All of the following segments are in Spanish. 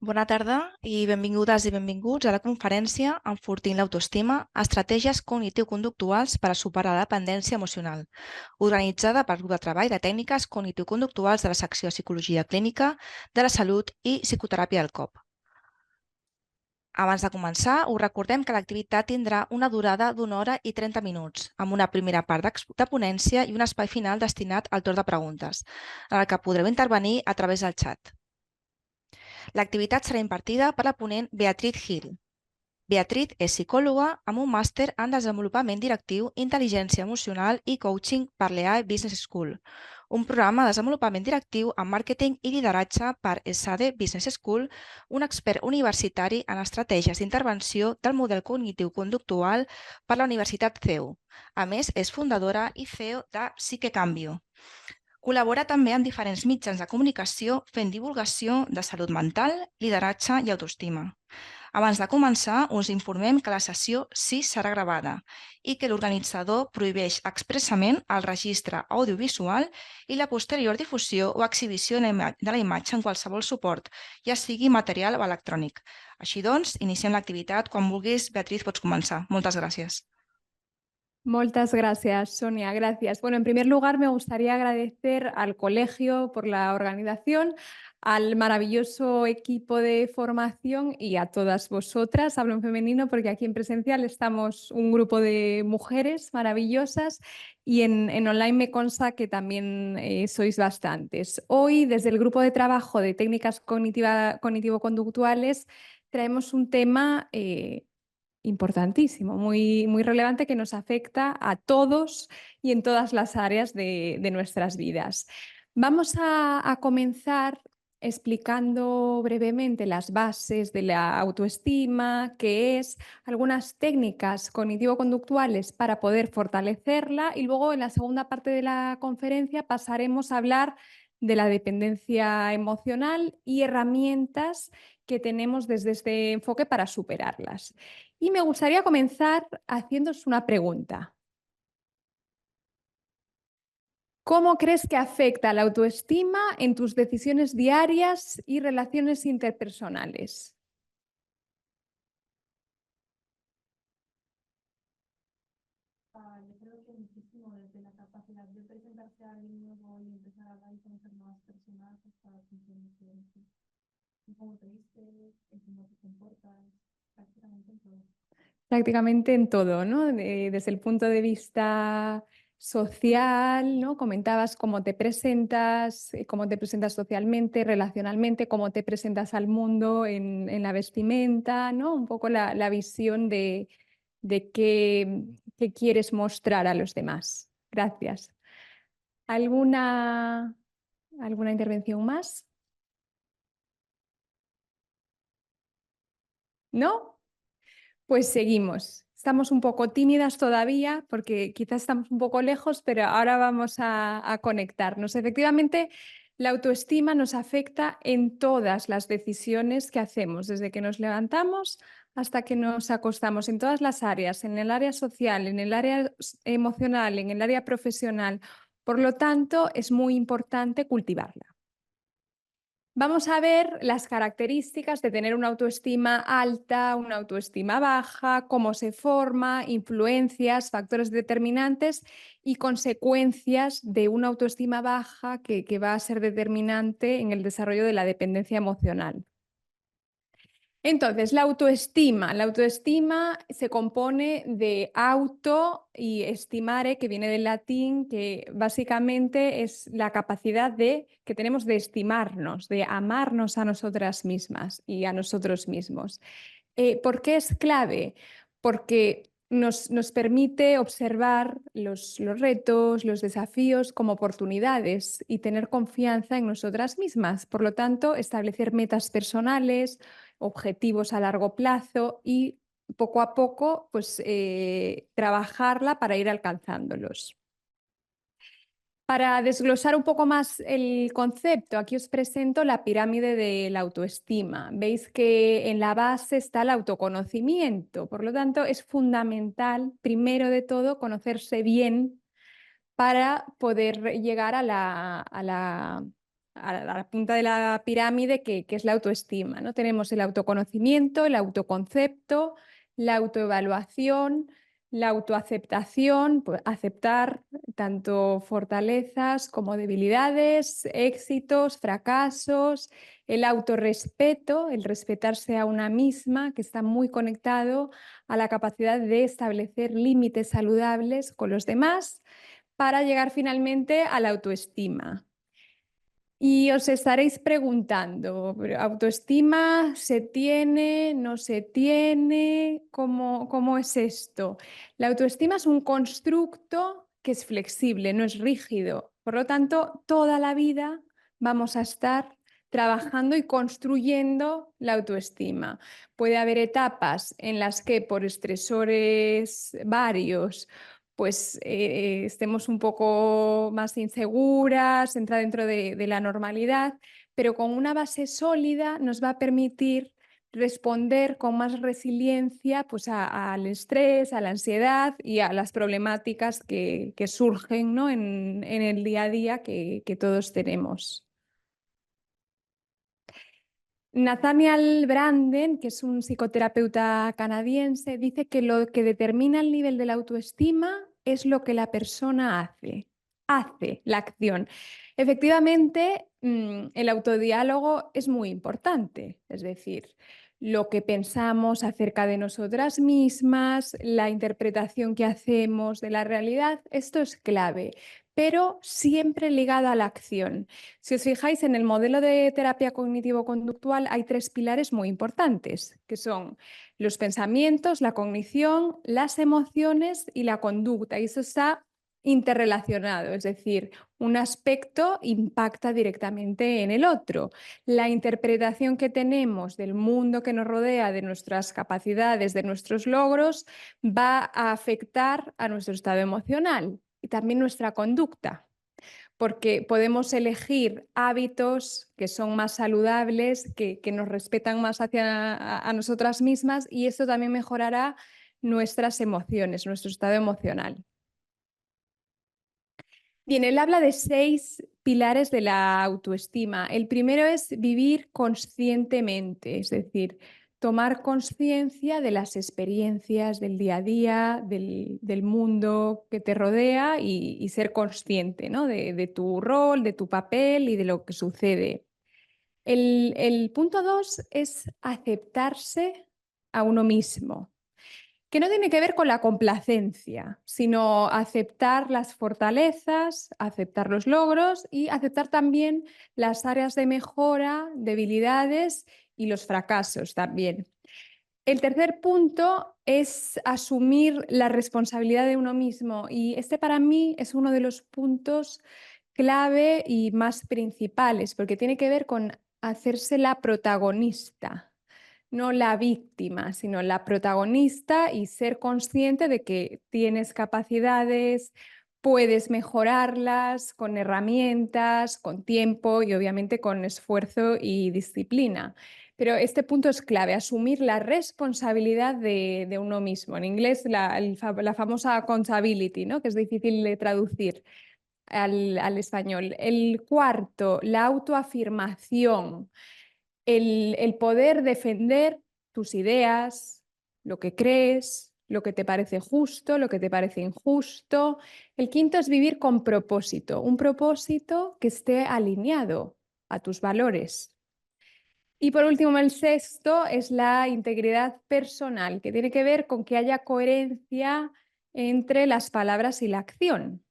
Bona tarda i benvingudes i benvinguts a la conferència Enfortint l'autoestima, estratègies cognitivo-conductuals per a superar la dependència emocional, organitzada pel grup de treball de tècniques cognitivo-conductuals de la secció de Psicologia Clínica de la Salut i Psicoteràpia del COP. Abans de començar, us recordem que l'activitat tindrà una durada d'1 hora i 30 minuts, amb una primera part de ponència i un espai final destinat al torn de preguntes, en el que podreu intervenir a través del xat. L'activitat serà impartida per la ponent Beatriz Gil. Beatriz és psicòloga amb un màster en desenvolupament directiu, intel·ligència emocional i coaching per l'EAE Business School, un programa de desenvolupament directiu en màrqueting i lideratge per ESADE Business School, un expert universitari en estratègies d'intervenció del model cognitiu conductual per la Universitat CEU. A més, és fundadora i CEO de Psiquecambio. Col·labora també en diferents mitjans de comunicació fent divulgació de salut mental, lideratge i autoestima. Abans de començar, us informem que la sessió sí serà gravada i que l'organitzador prohibeix expressament el registre audiovisual i la posterior difusió o exhibició de la imatge en qualsevol suport, ja sigui material o electrònic. Així doncs, iniciem l'activitat. Quan vulguis, Beatriz, pots començar. Moltes gràcies. Muchas gracias, Sonia. Gracias. Bueno, en primer lugar, me gustaría agradecer al colegio por la organización, al maravilloso equipo de formación y a todas vosotras. Hablo en femenino porque aquí en presencial estamos un grupo de mujeres maravillosas y en online me consta que también sois bastantes. Hoy, desde el grupo de trabajo de técnicas cognitivo-conductuales, traemos un tema importantísimo, muy relevante, que nos afecta a todos y en todas las áreas de nuestras vidas. Vamos a comenzar explicando brevemente las bases de la autoestima, qué es, algunas técnicas cognitivo-conductuales para poder fortalecerla, y luego en la segunda parte de la conferencia pasaremos a hablar de la dependencia emocional y herramientas que tenemos desde este enfoque para superarlas. Y me gustaría comenzar haciéndoos una pregunta. ¿Cómo crees que afecta la autoestima en tus decisiones diarias y relaciones interpersonales? Yo creo que muchísimo, desde la capacidad de presentarse a alguien nuevo y empezar a hablar y conocer nuevas personas hasta las funciones de cómo te vistes, en cómo te comportas, prácticamente en todo. Prácticamente en todo, ¿no? Desde el punto de vista social, ¿no? Comentabas cómo te presentas socialmente, relacionalmente, cómo te presentas al mundo en la vestimenta, ¿no? Un poco la visión de qué quieres mostrar a los demás. Gracias. ¿Alguna intervención más? ¿No? Pues seguimos. Estamos un poco tímidas todavía porque quizás estamos un poco lejos, pero ahora vamos a conectarnos. Efectivamente, la autoestima nos afecta en todas las decisiones que hacemos, desde que nos levantamos hasta que nos acostamos, en todas las áreas, en el área social, en el área emocional, en el área profesional. Por lo tanto, es muy importante cultivarla. Vamos a ver las características de tener una autoestima alta, una autoestima baja, cómo se forma, influencias, factores determinantes y consecuencias de una autoestima baja que va a ser determinante en el desarrollo de la dependencia emocional. Entonces, la autoestima se compone de auto y estimare, que viene del latín, que básicamente es la capacidad que tenemos de estimarnos, de amarnos a nosotras mismas y a nosotros mismos. ¿Por qué es clave? Porque nos permite observar los retos, los desafíos como oportunidades y tener confianza en nosotras mismas. Por lo tanto, establecer metas personales, objetivos a largo plazo y poco a poco pues, trabajarla para ir alcanzándolos. Para desglosar un poco más el concepto, aquí os presento la pirámide de la autoestima. Veis que en la base está el autoconocimiento, por lo tanto es fundamental, primero de todo, conocerse bien para poder llegar a la a la punta de la pirámide que es la autoestima, ¿no? Tenemos el autoconocimiento, el autoconcepto, la autoevaluación, la autoaceptación, pues, aceptar tanto fortalezas como debilidades, éxitos, fracasos, el autorrespeto, el respetarse a una misma, que está muy conectado a la capacidad de establecer límites saludables con los demás para llegar finalmente a la autoestima. Y os estaréis preguntando, ¿pero autoestima se tiene, no se tiene? ¿Cómo es esto? La autoestima es un constructo que es flexible, no es rígido. Por lo tanto, toda la vida vamos a estar trabajando y construyendo la autoestima. Puede haber etapas en las que por estresores varios pues estemos un poco más inseguras, entra dentro de la normalidad, pero con una base sólida nos va a permitir responder con más resiliencia pues, al estrés, a la ansiedad y a las problemáticas que surgen, ¿no? en el día a día que todos tenemos. Nathaniel Branden, que es un psicoterapeuta canadiense, dice que lo que determina el nivel de la autoestima es lo que la persona hace la acción. Efectivamente, el autodiálogo es muy importante, es decir, lo que pensamos acerca de nosotras mismas, la interpretación que hacemos de la realidad, esto es clave, pero siempre ligada a la acción. Si os fijáis, en el modelo de terapia cognitivo-conductual hay 3 pilares muy importantes, que son los pensamientos, la cognición, las emociones y la conducta. Y eso está interrelacionado, es decir, un aspecto impacta directamente en el otro. La interpretación que tenemos del mundo que nos rodea, de nuestras capacidades, de nuestros logros, va a afectar a nuestro estado emocional y también nuestra conducta, porque podemos elegir hábitos que son más saludables, que nos respetan más hacia a nosotras mismas, y esto también mejorará nuestras emociones, nuestro estado emocional. Bien, él habla de 6 pilares de la autoestima. El primero es vivir conscientemente, es decir, tomar conciencia de las experiencias del día a día, del mundo que te rodea y ser consciente, ¿no? de tu rol, de tu papel y de lo que sucede. El punto 2 es aceptarse a uno mismo, que no tiene que ver con la complacencia, sino aceptar las fortalezas, aceptar los logros y aceptar también las áreas de mejora, debilidades y los fracasos también. El tercer punto es asumir la responsabilidad de uno mismo, y este para mí es uno de los puntos clave y más principales, porque tiene que ver con hacerse la protagonista, no la víctima, sino la protagonista, y ser consciente de que tienes capacidades, puedes mejorarlas con herramientas, con tiempo y obviamente con esfuerzo y disciplina. Pero este punto es clave, asumir la responsabilidad de uno mismo. En inglés la famosa accountability, ¿no? Que es difícil de traducir al español. El cuarto, la autoafirmación. El poder defender tus ideas, lo que crees, lo que te parece justo, lo que te parece injusto. El quinto es vivir con propósito, un propósito que esté alineado a tus valores. Y por último, el sexto es la integridad personal, que tiene que ver con que haya coherencia entre las palabras y la acción.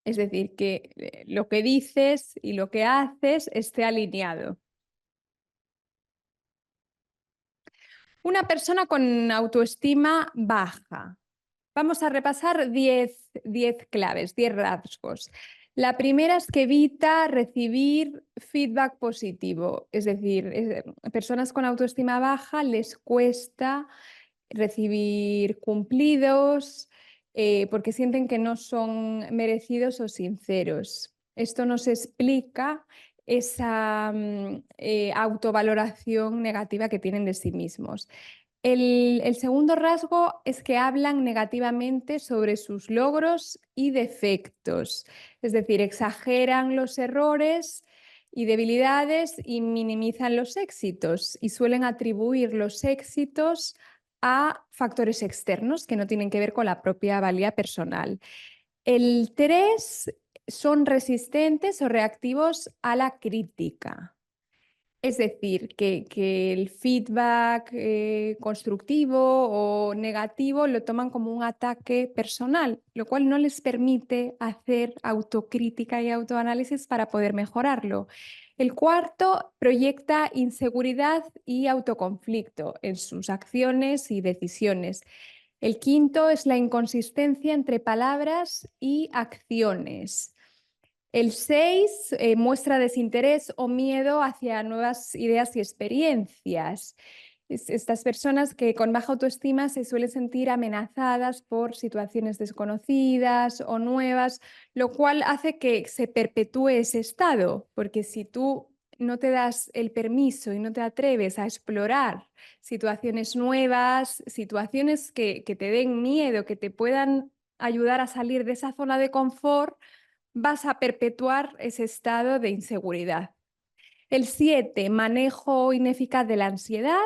Es decir, que lo que dices y lo que haces esté alineado. Una persona con autoestima baja. Vamos a repasar 10 claves, 10 rasgos. La primera es que evita recibir feedback positivo, es decir, personas con autoestima baja les cuesta recibir cumplidos porque sienten que no son merecidos o sinceros. Esto nos explica esa autovaloración negativa que tienen de sí mismos. El segundo rasgo es que hablan negativamente sobre sus logros y defectos, es decir, exageran los errores y debilidades y minimizan los éxitos y suelen atribuir los éxitos a factores externos que no tienen que ver con la propia valía personal. El 3 son resistentes o reactivos a la crítica. Es decir, que el feedback constructivo o negativo lo toman como un ataque personal, lo cual no les permite hacer autocrítica y autoanálisis para poder mejorarlo. El 4 proyecta inseguridad y autoconflicto en sus acciones y decisiones. El 5 es la inconsistencia entre palabras y acciones. El 6 muestra desinterés o miedo hacia nuevas ideas y experiencias. Estas personas que con baja autoestima se suelen sentir amenazadas por situaciones desconocidas o nuevas, lo cual hace que se perpetúe ese estado, porque si tú no te das el permiso y no te atreves a explorar situaciones nuevas, situaciones que te den miedo, que te puedan ayudar a salir de esa zona de confort, vas a perpetuar ese estado de inseguridad. El 7, manejo ineficaz de la ansiedad.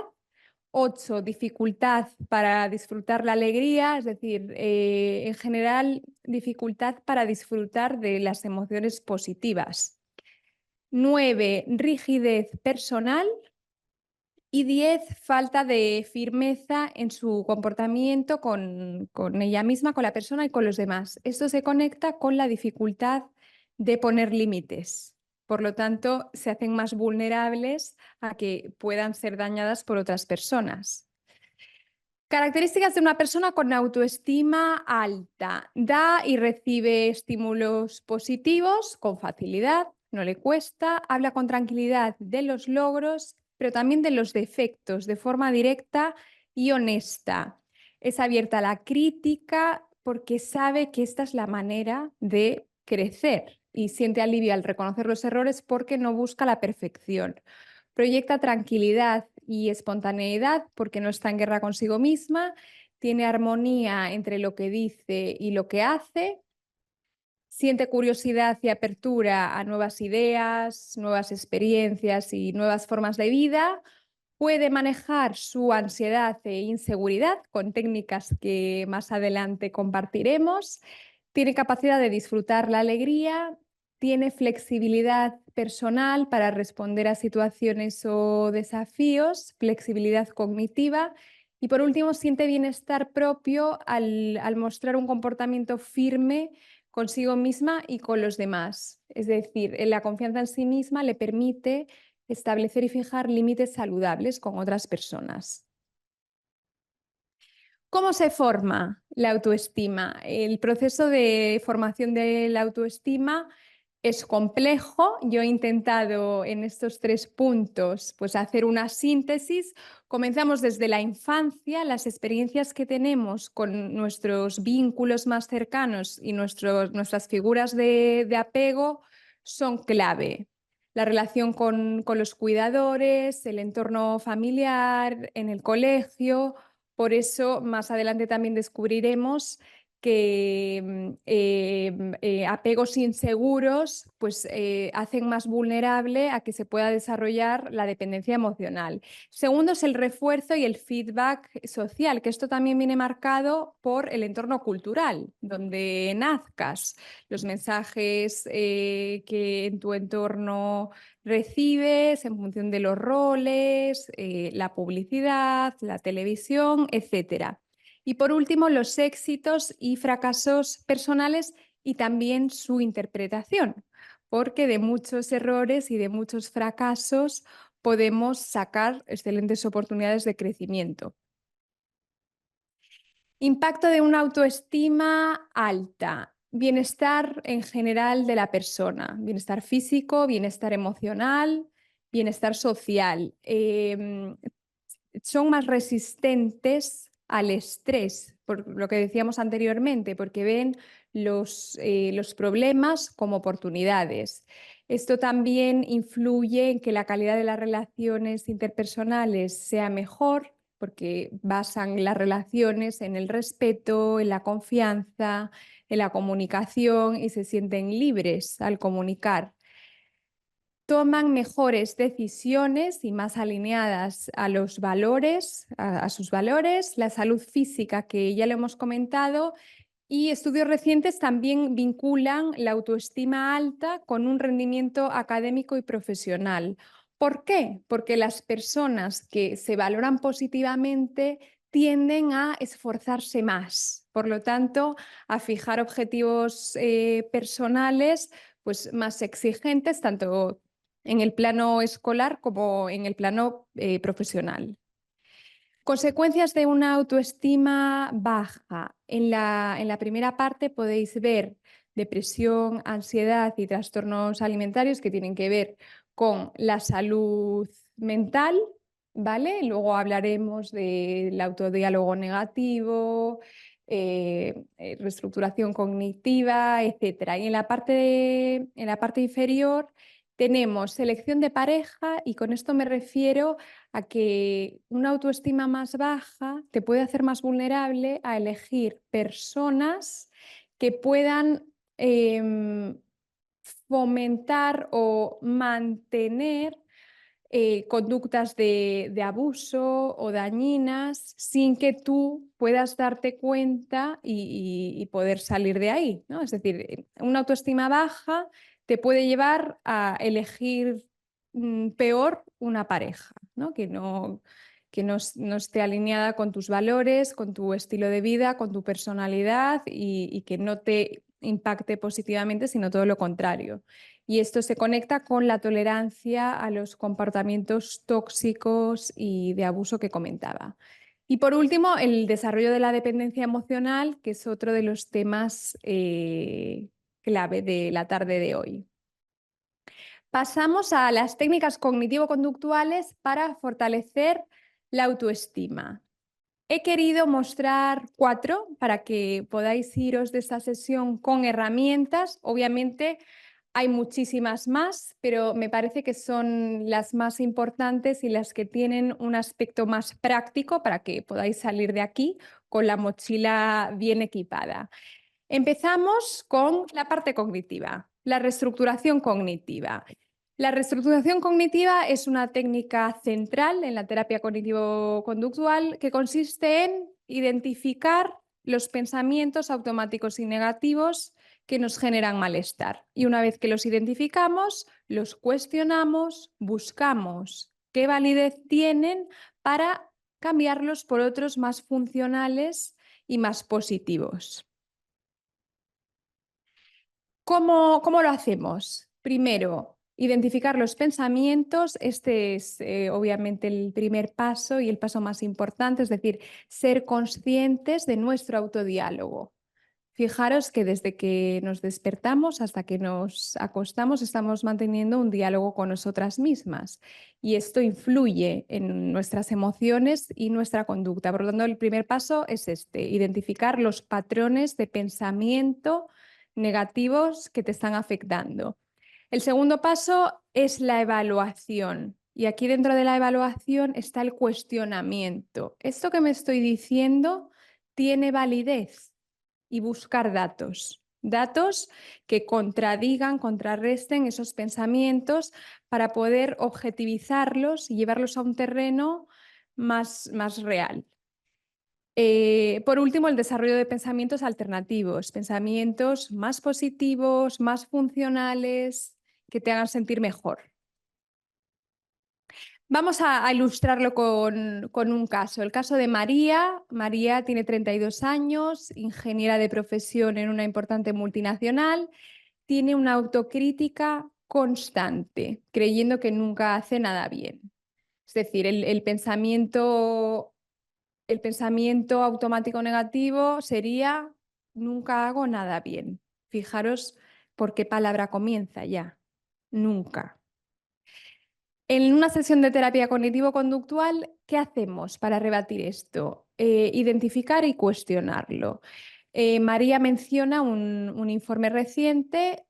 8, dificultad para disfrutar la alegría, es decir, en general, dificultad para disfrutar de las emociones positivas. 9, rigidez personal. Y 10, falta de firmeza en su comportamiento con ella misma, con la persona y con los demás. Esto se conecta con la dificultad de poner límites. Por lo tanto, se hacen más vulnerables a que puedan ser dañadas por otras personas. Características de una persona con autoestima alta. Da y recibe estímulos positivos con facilidad, no le cuesta, habla con tranquilidad de los logros, pero también de los defectos, de forma directa y honesta. Es abierta a la crítica porque sabe que esta es la manera de crecer y siente alivio al reconocer los errores porque no busca la perfección. Proyecta tranquilidad y espontaneidad porque no está en guerra consigo misma, tiene armonía entre lo que dice y lo que hace, siente curiosidad y apertura a nuevas ideas, nuevas experiencias y nuevas formas de vida, puede manejar su ansiedad e inseguridad con técnicas que más adelante compartiremos, tiene capacidad de disfrutar la alegría, tiene flexibilidad personal para responder a situaciones o desafíos, flexibilidad cognitiva y por último siente bienestar propio al mostrar un comportamiento firme consigo misma y con los demás. Es decir, la confianza en sí misma le permite establecer y fijar límites saludables con otras personas. ¿Cómo se forma la autoestima? El proceso de formación de la autoestima es complejo. Yo he intentado en estos 3 puntos pues, hacer una síntesis. Comenzamos desde la infancia, las experiencias que tenemos con nuestros vínculos más cercanos y nuestras figuras de apego son clave. La relación con los cuidadores, el entorno familiar, en el colegio. Por eso, más adelante también descubriremos que apegos inseguros pues, hacen más vulnerable a que se pueda desarrollar la dependencia emocional. Segundo es el refuerzo y el feedback social, que esto también viene marcado por el entorno cultural, donde nazcas, los mensajes que en tu entorno recibes en función de los roles, la publicidad, la televisión, etc. Y por último, los éxitos y fracasos personales y también su interpretación, porque de muchos errores y de muchos fracasos podemos sacar excelentes oportunidades de crecimiento. Impacto de una autoestima alta. Bienestar en general de la persona, bienestar físico, bienestar emocional, bienestar social. Son más resistentes al estrés, por lo que decíamos anteriormente, porque ven los problemas como oportunidades. Esto también influye en que la calidad de las relaciones interpersonales sea mejor, porque basan las relaciones en el respeto, en la confianza, en la comunicación y se sienten libres al comunicar. toman mejores decisiones y más alineadas a los valores, a sus valores, la salud física, que ya lo hemos comentado, y estudios recientes también vinculan la autoestima alta con un rendimiento académico y profesional. ¿Por qué? Porque las personas que se valoran positivamente tienden a esforzarse más, por lo tanto, a fijar objetivos personales pues, más exigentes, tanto en el plano escolar como en el plano profesional. Consecuencias de una autoestima baja. En la primera parte podéis ver depresión, ansiedad y trastornos alimentarios que tienen que ver con la salud mental, ¿vale? Luego hablaremos del autodiálogo negativo, reestructuración cognitiva, etc. Y en la parte inferior tenemos selección de pareja, y con esto me refiero a que una autoestima más baja te puede hacer más vulnerable a elegir personas que puedan fomentar o mantener conductas de abuso o dañinas sin que tú puedas darte cuenta y poder salir de ahí, ¿no? Es decir, una autoestima baja te puede llevar a elegir peor una pareja, ¿no? Que no esté alineada con tus valores, con tu estilo de vida, con tu personalidad, y que no te impacte positivamente, sino todo lo contrario. Y esto se conecta con la tolerancia a los comportamientos tóxicos y de abuso que comentaba. Y por último, el desarrollo de la dependencia emocional, que es otro de los temas clave de la tarde de hoy. Pasamos a las técnicas cognitivo-conductuales para fortalecer la autoestima. He querido mostrar 4 para que podáis iros de esta sesión con herramientas. Obviamente hay muchísimas más, pero me parece que son las más importantes y las que tienen un aspecto más práctico para que podáis salir de aquí con la mochila bien equipada. Empezamos con la parte cognitiva, la reestructuración cognitiva. La reestructuración cognitiva es una técnica central en la terapia cognitivo-conductual que consiste en identificar los pensamientos automáticos y negativos que nos generan malestar. Y una vez que los identificamos, los cuestionamos, buscamos qué validez tienen para cambiarlos por otros más funcionales y más positivos. ¿Cómo lo hacemos? Primero, identificar los pensamientos. Este es obviamente el primer paso y el paso más importante, es decir, ser conscientes de nuestro autodiálogo. Fijaros que desde que nos despertamos hasta que nos acostamos estamos manteniendo un diálogo con nosotras mismas, y esto influye en nuestras emociones y nuestra conducta. Por lo tanto, el primer paso es identificar los patrones de pensamiento negativos que te están afectando. El segundo paso es la evaluación, y aquí dentro de la evaluación está el cuestionamiento. ¿Esto que me estoy diciendo tiene validez? Y buscar datos que contradigan, contrarresten esos pensamientos para poder objetivizarlos y llevarlos a un terreno más real. Por último, el desarrollo de pensamientos alternativos, pensamientos más positivos, más funcionales, que te hagan sentir mejor. Vamos a ilustrarlo con un caso. El caso de María. María tiene 32 años, ingeniera de profesión en una importante multinacional. Tiene una autocrítica constante, creyendo que nunca hace nada bien. Es decir, el pensamiento automático negativo sería: nunca hago nada bien. Fijaros por qué palabra comienza ya. Nunca. En una sesión de terapia cognitivo-conductual, ¿qué hacemos para rebatir esto? Identificar y cuestionarlo. María menciona un informe reciente,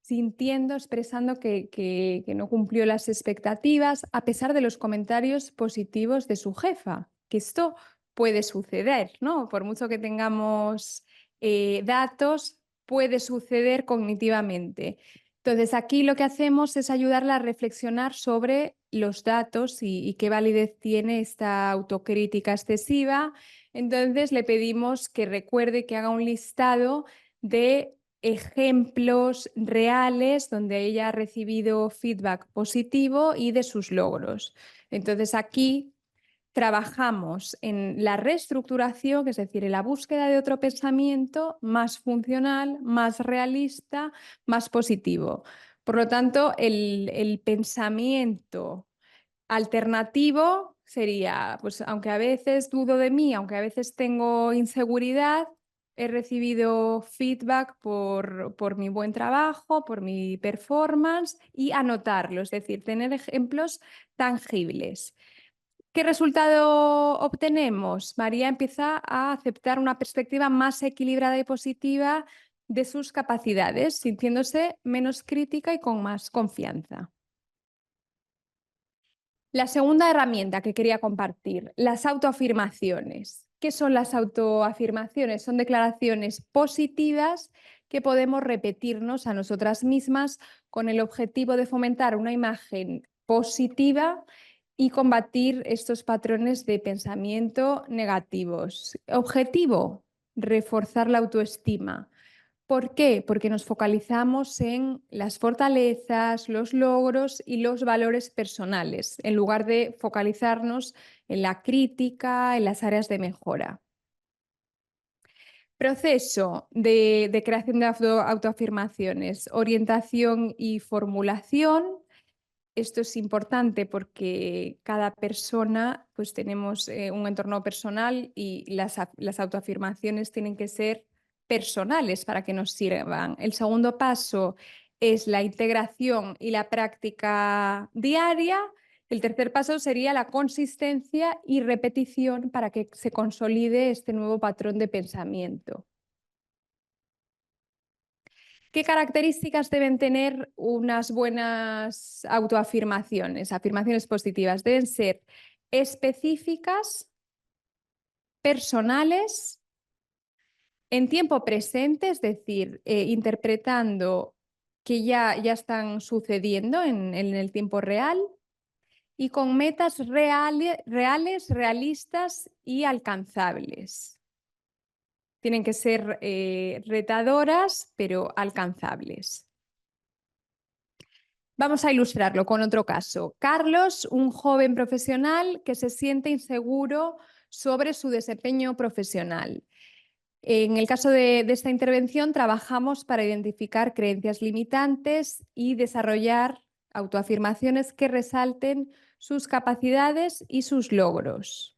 sintiendo, expresando que no cumplió las expectativas a pesar de los comentarios positivos de su jefa, que esto puede suceder, ¿no? Por mucho que tengamos datos, puede suceder cognitivamente. Entonces, aquí lo que hacemos es ayudarla a reflexionar sobre los datos y qué validez tiene esta autocrítica excesiva. Entonces, le pedimos que recuerde que haga un listado de ejemplos reales donde ella ha recibido feedback positivo y de sus logros. Entonces, aquí trabajamos en la reestructuración, es decir, en la búsqueda de otro pensamiento más funcional, más realista, más positivo. Por lo tanto, el pensamiento alternativo sería, pues aunque a veces dudo de mí, aunque a veces tengo inseguridad, he recibido feedback por mi buen trabajo, por mi performance y anotarlo, es decir, tener ejemplos tangibles. ¿Qué resultado obtenemos? María empieza a aceptar una perspectiva más equilibrada y positiva de sus capacidades, sintiéndose menos crítica y con más confianza. La segunda herramienta que quería compartir, las autoafirmaciones. ¿Qué son las autoafirmaciones? Son declaraciones positivas que podemos repetirnos a nosotras mismas con el objetivo de fomentar una imagen positiva y combatir estos patrones de pensamiento negativos. Objetivo, reforzar la autoestima. ¿Por qué? Porque nos focalizamos en las fortalezas, los logros y los valores personales, en lugar de focalizarnos en la crítica, en las áreas de mejora. Proceso de creación de autoafirmaciones, orientación y formulación. Esto es importante porque cada persona, pues tenemos un entorno personal y las autoafirmaciones tienen que ser personales para que nos sirvan. El segundo paso es la integración y la práctica diaria. El tercer paso sería la consistencia y repetición para que se consolide este nuevo patrón de pensamiento. ¿Qué características deben tener unas buenas autoafirmaciones, afirmaciones positivas? Deben ser específicas, personales, en tiempo presente, es decir, interpretando que ya están sucediendo en el tiempo real y con metas reales, realistas y alcanzables. Tienen que ser retadoras, pero alcanzables. Vamos a ilustrarlo con otro caso. Carlos, un joven profesional que se siente inseguro sobre su desempeño profesional. En el caso de esta intervención, trabajamos para identificar creencias limitantes y desarrollar autoafirmaciones que resalten sus capacidades y sus logros.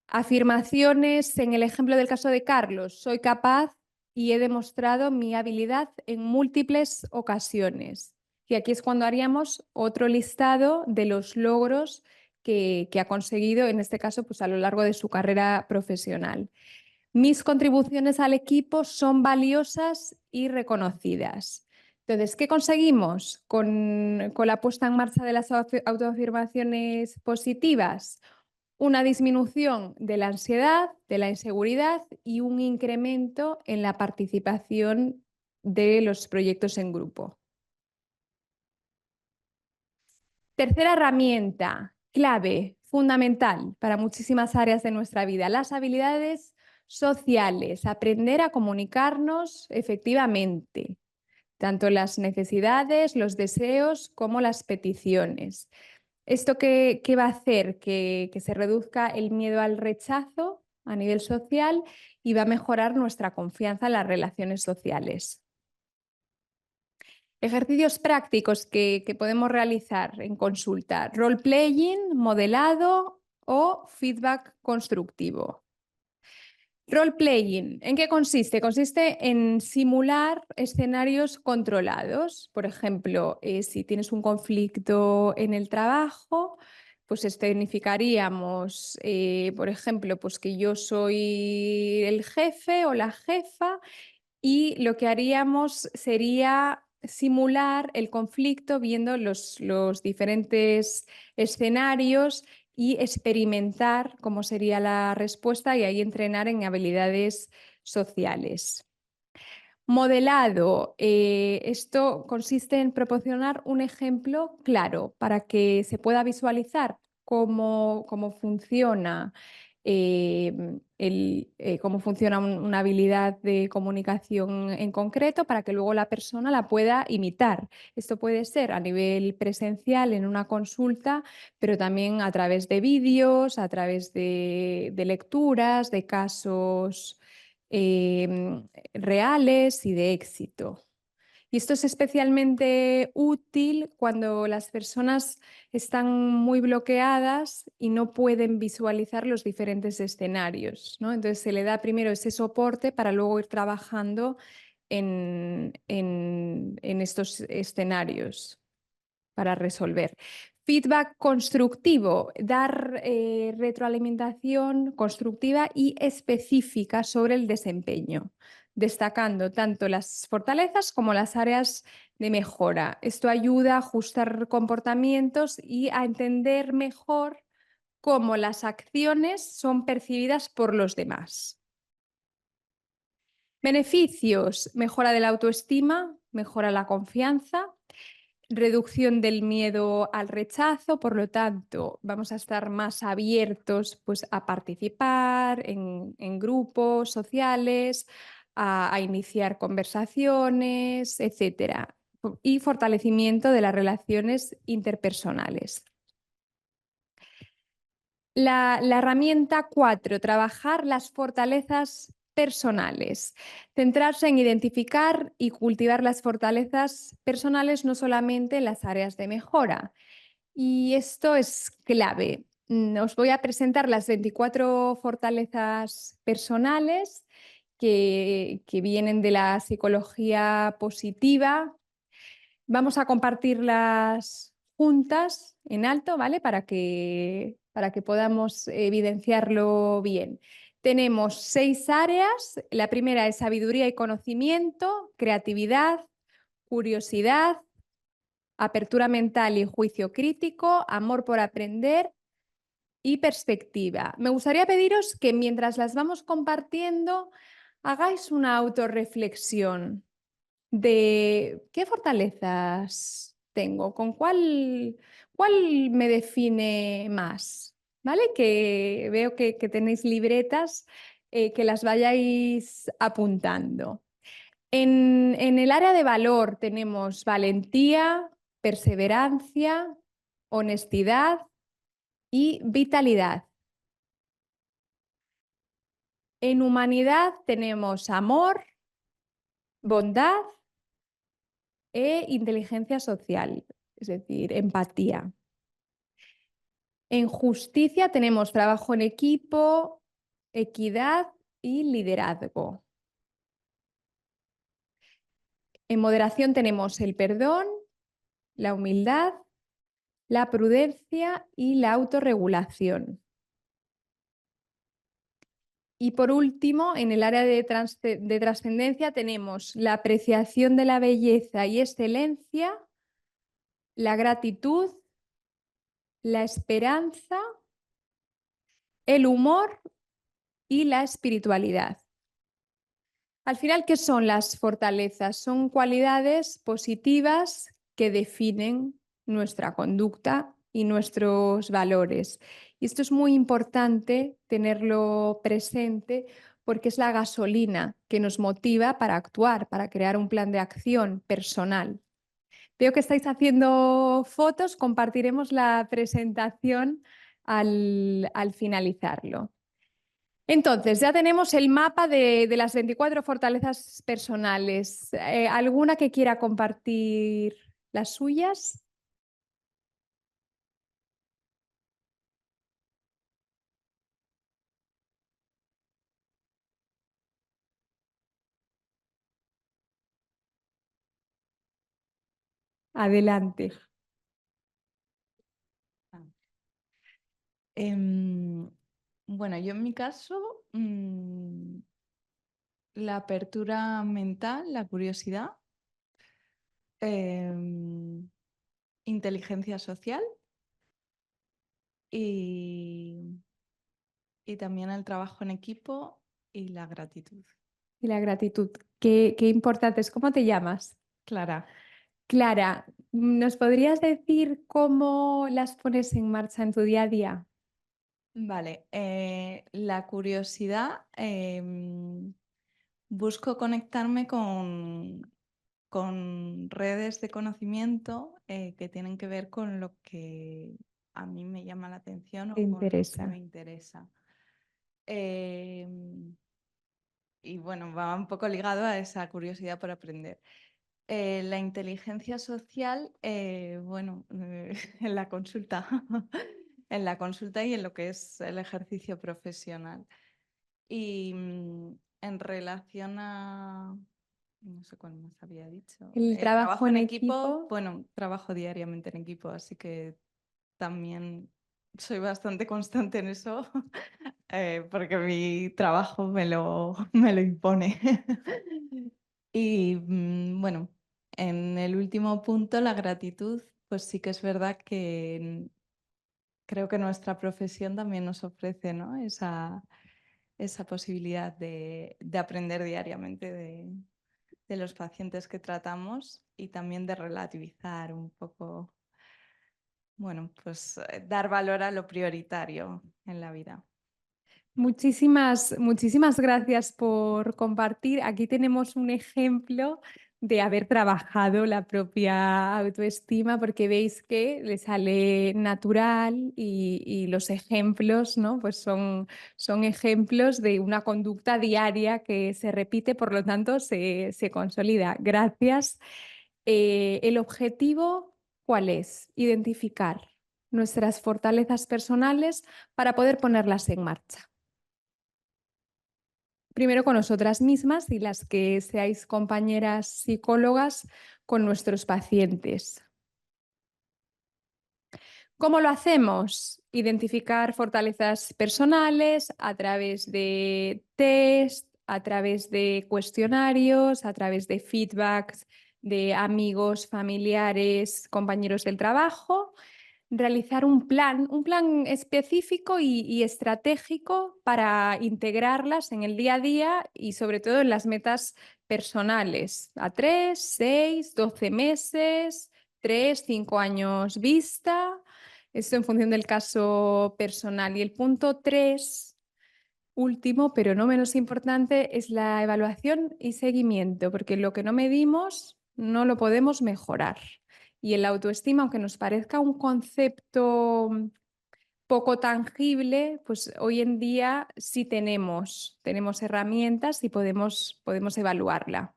Afirmaciones, en el ejemplo del caso de Carlos, soy capaz y he demostrado mi habilidad en múltiples ocasiones. Y aquí es cuando haríamos otro listado de los logros que ha conseguido, en este caso, pues a lo largo de su carrera profesional. Mis contribuciones al equipo son valiosas y reconocidas. Entonces, ¿qué conseguimos con la puesta en marcha de las autoafirmaciones positivas? Una disminución de la ansiedad, de la inseguridad y un incremento en la participación de los proyectos en grupo. Tercera herramienta, clave, fundamental para muchísimas áreas de nuestra vida, las habilidades sociales, aprender a comunicarnos efectivamente, tanto las necesidades, los deseos como las peticiones. ¿Esto qué va a hacer? Que se reduzca el miedo al rechazo a nivel social y va a mejorar nuestra confianza en las relaciones sociales. Ejercicios prácticos que podemos realizar en consulta: role-playing, modelado o feedback constructivo. Role-playing, ¿en qué consiste? Consiste en simular escenarios controlados. Por ejemplo, si tienes un conflicto en el trabajo, pues escenificaríamos, por ejemplo, pues que yo soy el jefe o la jefa y lo que haríamos sería simular el conflicto viendo los diferentes escenarios y experimentar cómo sería la respuesta y ahí entrenar en habilidades sociales. Modelado. Esto consiste en proporcionar un ejemplo claro para que se pueda visualizar cómo funciona, cómo funciona una habilidad de comunicación en concreto para que luego la persona la pueda imitar. Esto puede ser a nivel presencial en una consulta, pero también a través de vídeos, a través de lecturas, de casos reales y de éxito. Y esto es especialmente útil cuando las personas están muy bloqueadas y no pueden visualizar los diferentes escenarios, ¿no? Entonces se le da primero ese soporte para luego ir trabajando en estos escenarios para resolver. Feedback constructivo, dar retroalimentación constructiva y específica sobre el desempeño, destacando tanto las fortalezas como las áreas de mejora. Esto ayuda a ajustar comportamientos y a entender mejor cómo las acciones son percibidas por los demás. Beneficios: mejora de la autoestima, mejora la confianza, reducción del miedo al rechazo, por lo tanto, vamos a estar más abiertos pues, a participar en grupos sociales, a iniciar conversaciones, etc. Y fortalecimiento de las relaciones interpersonales. La herramienta 4, trabajar las fortalezas personales. Centrarse en identificar y cultivar las fortalezas personales, no solamente en las áreas de mejora. Y esto es clave. Os voy a presentar las 24 fortalezas personales que vienen de la psicología positiva. Vamos a compartirlas juntas en alto, ¿vale? Para que podamos evidenciarlo bien. Tenemos 6 áreas. La primera es sabiduría y conocimiento, creatividad, curiosidad, apertura mental y juicio crítico, amor por aprender y perspectiva. Me gustaría pediros que mientras las vamos compartiendo, hagáis una autorreflexión de qué fortalezas tengo, con cuál me define más, ¿vale? Que veo que tenéis libretas, que las vayáis apuntando. En el área de valor tenemos valentía, perseverancia, honestidad y vitalidad. En humanidad tenemos amor, bondad e inteligencia social, es decir, empatía. En justicia tenemos trabajo en equipo, equidad y liderazgo. En moderación tenemos el perdón, la humildad, la prudencia y la autorregulación. Y por último, en el área de trascendencia tenemos la apreciación de la belleza y excelencia, la gratitud, la esperanza, el humor y la espiritualidad. Al final, ¿qué son las fortalezas? Son cualidades positivas que definen nuestra conducta y nuestros valores. Y esto es muy importante tenerlo presente porque es la gasolina que nos motiva para actuar, para crear un plan de acción personal. Veo que estáis haciendo fotos, compartiremos la presentación al finalizarlo. Entonces, ya tenemos el mapa de las 24 fortalezas personales. ¿Alguna que quiera compartir las suyas? Adelante. Bueno, yo en mi caso, la apertura mental, la curiosidad, inteligencia social y también el trabajo en equipo y la gratitud. y la gratitud. Qué importantes. ¿Cómo te llamas? Clara. Clara, ¿nos podrías decir cómo las pones en marcha en tu día a día? Vale, la curiosidad, busco conectarme con redes de conocimiento que tienen que ver con lo que a mí me llama la atención o ¿Te con lo que interesa? me interesa. Y bueno, va un poco ligado a esa curiosidad por aprender. La inteligencia social, bueno, en la consulta, en la consulta y en lo que es el ejercicio profesional. Y en relación a, no sé cuál más había dicho, El trabajo trabajo en en equipo, equipo. bueno, trabajo diariamente en equipo, así que también soy bastante constante en eso, porque mi trabajo me lo impone. Y bueno, en el último punto, la gratitud, pues sí que es verdad que creo que nuestra profesión también nos ofrece, ¿no? Esa posibilidad de aprender diariamente de los pacientes que tratamos y también de relativizar un poco, bueno, pues dar valor a lo prioritario en la vida. Muchísimas gracias por compartir. Aquí tenemos un ejemplo de haber trabajado la propia autoestima, porque veis que le sale natural y los ejemplos, ¿no? Pues son ejemplos de una conducta diaria que se repite, por lo tanto se consolida. Gracias. El objetivo, ¿cuál es? Identificar nuestras fortalezas personales para poder ponerlas en marcha. Primero con nosotras mismas y las que seáis compañeras psicólogas con nuestros pacientes. ¿Cómo lo hacemos? Identificar fortalezas personales a través de test, a través de cuestionarios, a través de feedbacks de amigos, familiares, compañeros del trabajo. Realizar un plan específico y estratégico para integrarlas en el día a día y sobre todo en las metas personales, a 3, 6, 12 meses, 3, 5 años vista, esto en función del caso personal. Y el punto 3, último, pero no menos importante, es la evaluación y seguimiento, porque lo que no medimos no lo podemos mejorar. Y el autoestima, aunque nos parezca un concepto poco tangible, pues hoy en día sí tenemos herramientas y podemos evaluarla.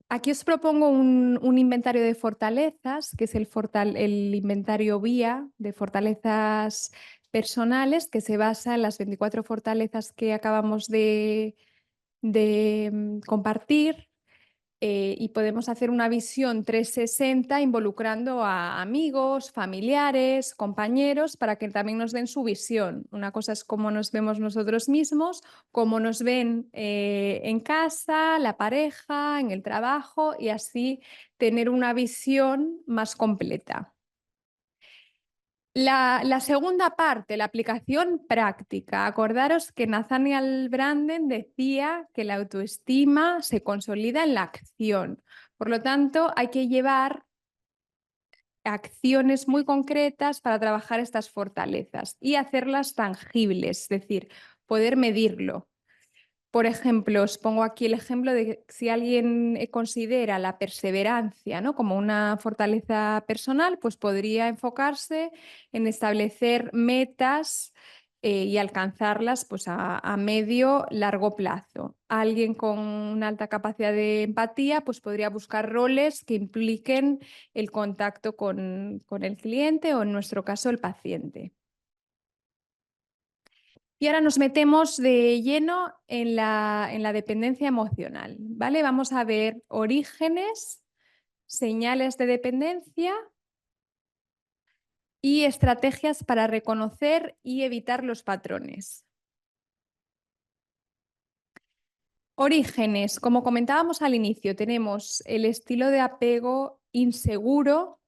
Aquí os propongo un inventario de fortalezas, que es el inventario VIA de fortalezas personales, que se basa en las 24 fortalezas que acabamos de compartir. Y podemos hacer una visión 360 involucrando a amigos, familiares, compañeros, para que también nos den su visión. Una cosa es cómo nos vemos nosotros mismos, cómo nos ven en casa, la pareja, en el trabajo, y así tener una visión más completa. La segunda parte, la aplicación práctica. Acordaros que Nathaniel Branden decía que la autoestima se consolida en la acción. Por lo tanto, hay que llevar acciones muy concretas para trabajar estas fortalezas y hacerlas tangibles, es decir, poder medirlo. Por ejemplo, os pongo aquí el ejemplo de que si alguien considera la perseverancia, ¿no?, como una fortaleza personal, pues podría enfocarse en establecer metas y alcanzarlas pues, a medio largo plazo. Alguien con una alta capacidad de empatía pues podría buscar roles que impliquen el contacto con el cliente o, en nuestro caso, el paciente. Y ahora nos metemos de lleno en la dependencia emocional, ¿vale? Vamos a ver orígenes, señales de dependencia y estrategias para reconocer y evitar los patrones. Orígenes, como comentábamos al inicio, tenemos el estilo de apego inseguro,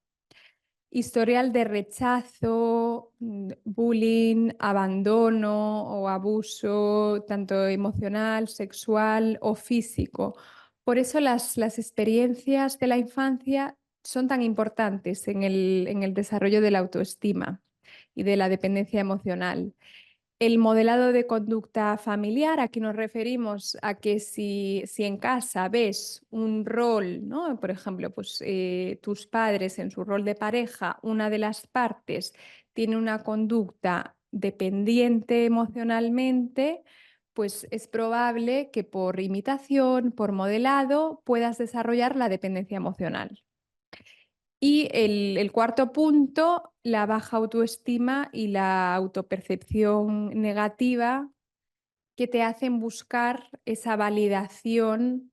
historial de rechazo, bullying, abandono o abuso, tanto emocional, sexual o físico. Por eso las experiencias de la infancia son tan importantes en el desarrollo de la autoestima y de la dependencia emocional. El modelado de conducta familiar, aquí nos referimos a que si en casa ves un rol, ¿no? Por ejemplo, pues, tus padres en su rol de pareja, una de las partes tiene una conducta dependiente emocionalmente, pues es probable que por imitación, por modelado, puedas desarrollar la dependencia emocional. Y el cuarto punto, la baja autoestima y la autopercepción negativa que te hacen buscar esa validación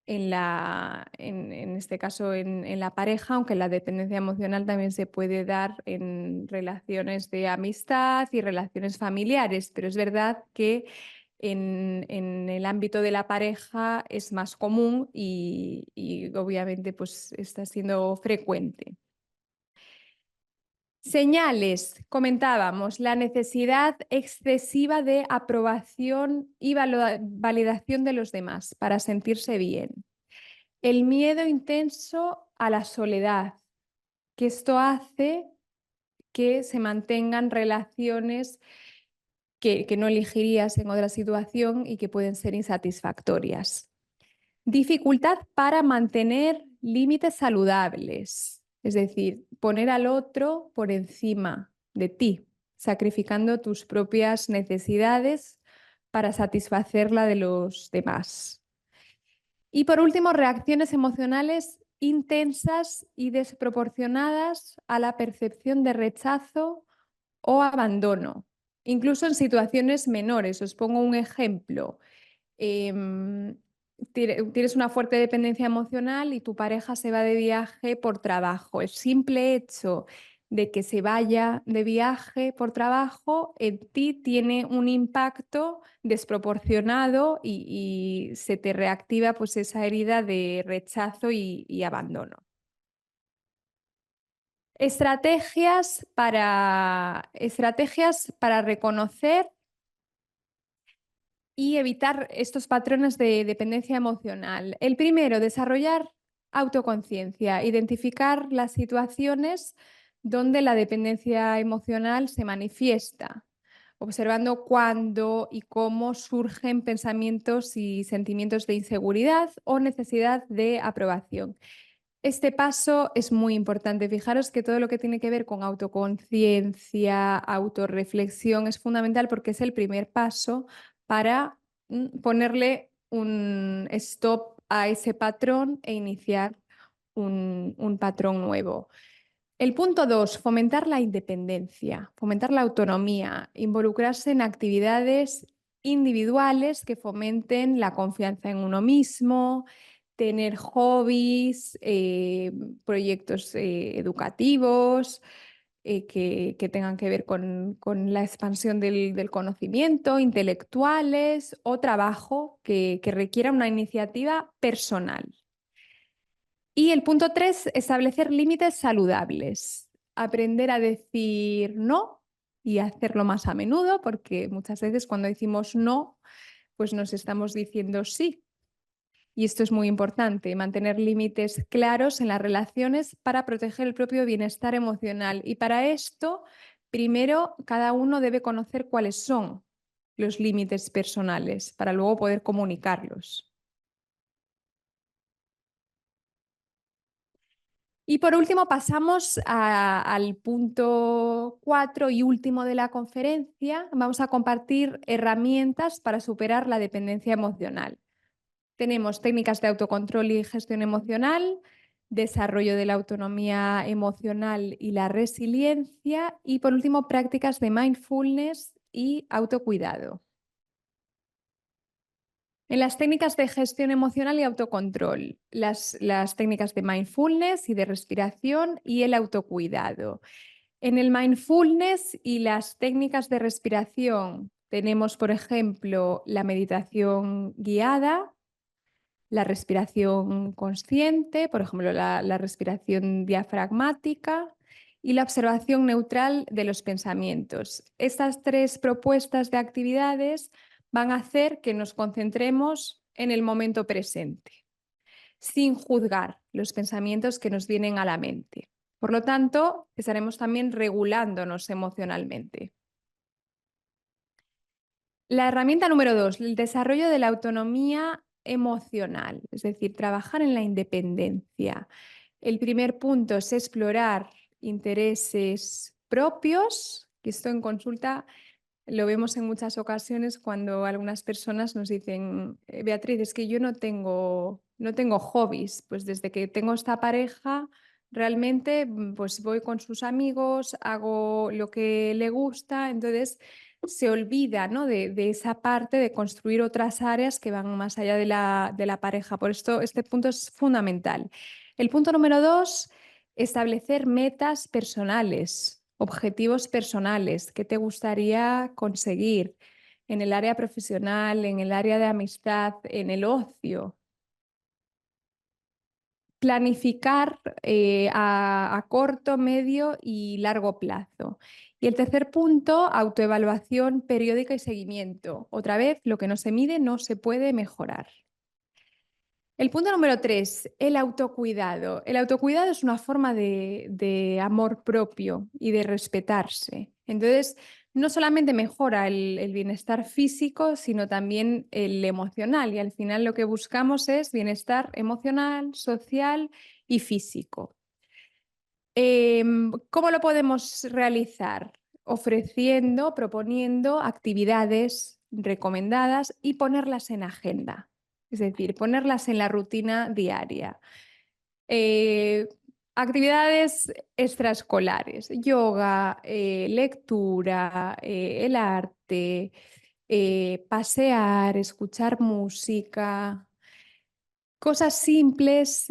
en este caso en la pareja, aunque la dependencia emocional también se puede dar en relaciones de amistad y relaciones familiares, pero es verdad que en el ámbito de la pareja es más común y obviamente pues está siendo frecuente. Señales, comentábamos, la necesidad excesiva de aprobación y validación de los demás para sentirse bien. El miedo intenso a la soledad, que esto hace que se mantengan relaciones que no elegirías en otra situación y que pueden ser insatisfactorias. Dificultad para mantener límites saludables, es decir, poner al otro por encima de ti, sacrificando tus propias necesidades para satisfacer la de los demás. Y por último, reacciones emocionales intensas y desproporcionadas a la percepción de rechazo o abandono, incluso en situaciones menores. Os pongo un ejemplo. Tienes una fuerte dependencia emocional y tu pareja se va de viaje por trabajo. El simple hecho de que se vaya de viaje por trabajo en ti tiene un impacto desproporcionado y se te reactiva pues esa herida de rechazo y abandono. Estrategias para reconocer y evitar estos patrones de dependencia emocional. El primero, desarrollar autoconciencia, identificar las situaciones donde la dependencia emocional se manifiesta, observando cuándo y cómo surgen pensamientos y sentimientos de inseguridad o necesidad de aprobación. Este paso es muy importante. Fijaros que todo lo que tiene que ver con autoconciencia, autorreflexión es fundamental porque es el primer paso para ponerle un stop a ese patrón e iniciar un patrón nuevo. El punto 2, fomentar la independencia, fomentar la autonomía, involucrarse en actividades individuales que fomenten la confianza en uno mismo, tener hobbies, proyectos educativos que tengan que ver con la expansión del conocimiento, intelectuales o trabajo que requiera una iniciativa personal. Y el punto 3, establecer límites saludables. Aprender a decir no y hacerlo más a menudo, porque muchas veces cuando decimos no, pues nos estamos diciendo sí. Y esto es muy importante, mantener límites claros en las relaciones para proteger el propio bienestar emocional. Y para esto, primero, cada uno debe conocer cuáles son los límites personales para luego poder comunicarlos. Y por último pasamos al punto 4 y último de la conferencia. Vamos a compartir herramientas para superar la dependencia emocional. Tenemos técnicas de autocontrol y gestión emocional, desarrollo de la autonomía emocional y la resiliencia y por último prácticas de mindfulness y autocuidado. En las técnicas de gestión emocional y autocontrol, las técnicas de mindfulness y de respiración y el autocuidado. En el mindfulness y las técnicas de respiración tenemos, por ejemplo, la meditación guiada, la respiración consciente, por ejemplo, la respiración diafragmática, y la observación neutral de los pensamientos. Estas 3 propuestas de actividades van a hacer que nos concentremos en el momento presente, sin juzgar los pensamientos que nos vienen a la mente. Por lo tanto, estaremos también regulándonos emocionalmente. La herramienta número 2, el desarrollo de la autonomía emocional, es decir, trabajar en la independencia. El primer punto es explorar intereses propios, que esto en consulta lo vemos en muchas ocasiones cuando algunas personas nos dicen, Beatriz, es que yo no tengo hobbies, pues desde que tengo esta pareja realmente pues voy con sus amigos, hago lo que le gusta, entonces se olvida, ¿no? de esa parte de construir otras áreas que van más allá de la pareja. Por esto este punto es fundamental. El punto número 2, establecer metas personales, objetivos personales. ¿Qué te gustaría conseguir en el área profesional, en el área de amistad, en el ocio? Planificar a corto, medio y largo plazo. Y el tercer punto, autoevaluación periódica y seguimiento. Otra vez, lo que no se mide no se puede mejorar. El punto número 3, el autocuidado. El autocuidado es una forma de amor propio y de respetarse. Entonces, no solamente mejora el bienestar físico, sino también el emocional. Y al final lo que buscamos es bienestar emocional, social y físico. ¿Cómo lo podemos realizar? Ofreciendo, proponiendo actividades recomendadas y ponerlas en agenda. Es decir, ponerlas en la rutina diaria. Actividades extraescolares, yoga, lectura, el arte, pasear, escuchar música. Cosas simples,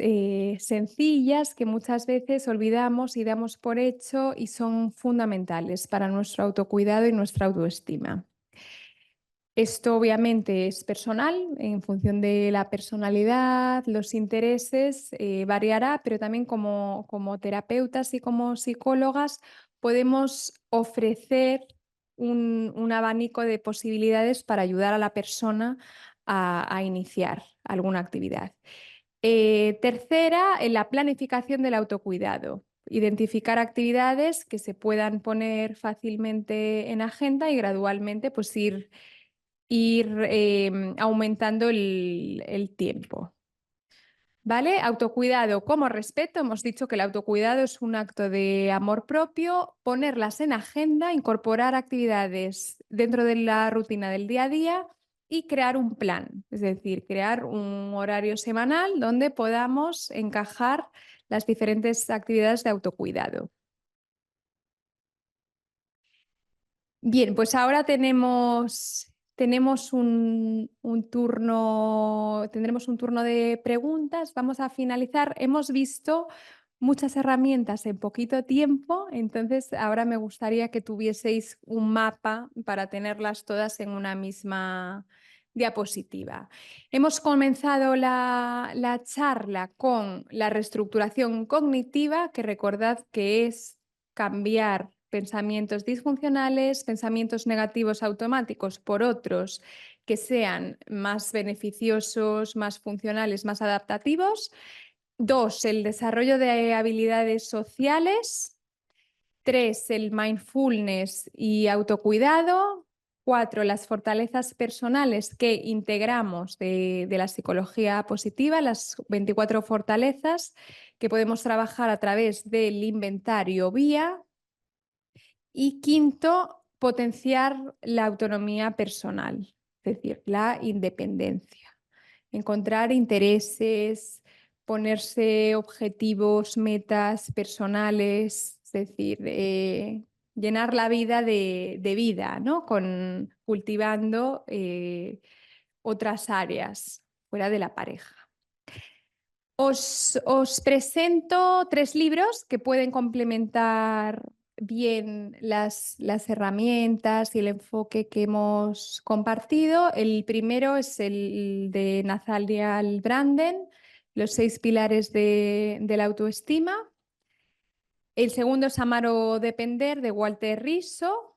sencillas, que muchas veces olvidamos y damos por hecho y son fundamentales para nuestro autocuidado y nuestra autoestima. Esto obviamente es personal, en función de la personalidad, los intereses, variará, pero también como terapeutas y como psicólogas podemos ofrecer un abanico de posibilidades para ayudar a la persona a iniciar alguna actividad. Tercera, en la planificación del autocuidado. Identificar actividades que se puedan poner fácilmente en agenda y gradualmente pues ir aumentando el tiempo. ¿Vale? Autocuidado como respeto. Hemos dicho que el autocuidado es un acto de amor propio, ponerlas en agenda, incorporar actividades dentro de la rutina del día a día y crear un plan, es decir, crear un horario semanal donde podamos encajar las diferentes actividades de autocuidado. Bien, pues ahora tendremos un turno de preguntas. Vamos a finalizar. Hemos visto muchas herramientas en poquito tiempo, entonces ahora me gustaría que tuvieseis un mapa para tenerlas todas en una misma diapositiva. Hemos comenzado la charla con la reestructuración cognitiva, que recordad que es cambiar pensamientos disfuncionales, pensamientos negativos automáticos por otros que sean más beneficiosos, más funcionales, más adaptativos. 2, el desarrollo de habilidades sociales. 3, el mindfulness y autocuidado. 4, las fortalezas personales que integramos de la psicología positiva, las 24 fortalezas que podemos trabajar a través del inventario VIA. Y quinto, potenciar la autonomía personal, es decir, la independencia. Encontrar intereses, ponerse objetivos, metas personales, es decir, llenar la vida de vida, ¿no? Cultivando otras áreas fuera de la pareja. Os presento 3 libros que pueden complementar bien las herramientas y el enfoque que hemos compartido. El primero es el de Nathaniel Branden, Los 6 pilares de la autoestima. El segundo es Amar o Depender, de Walter Rizzo.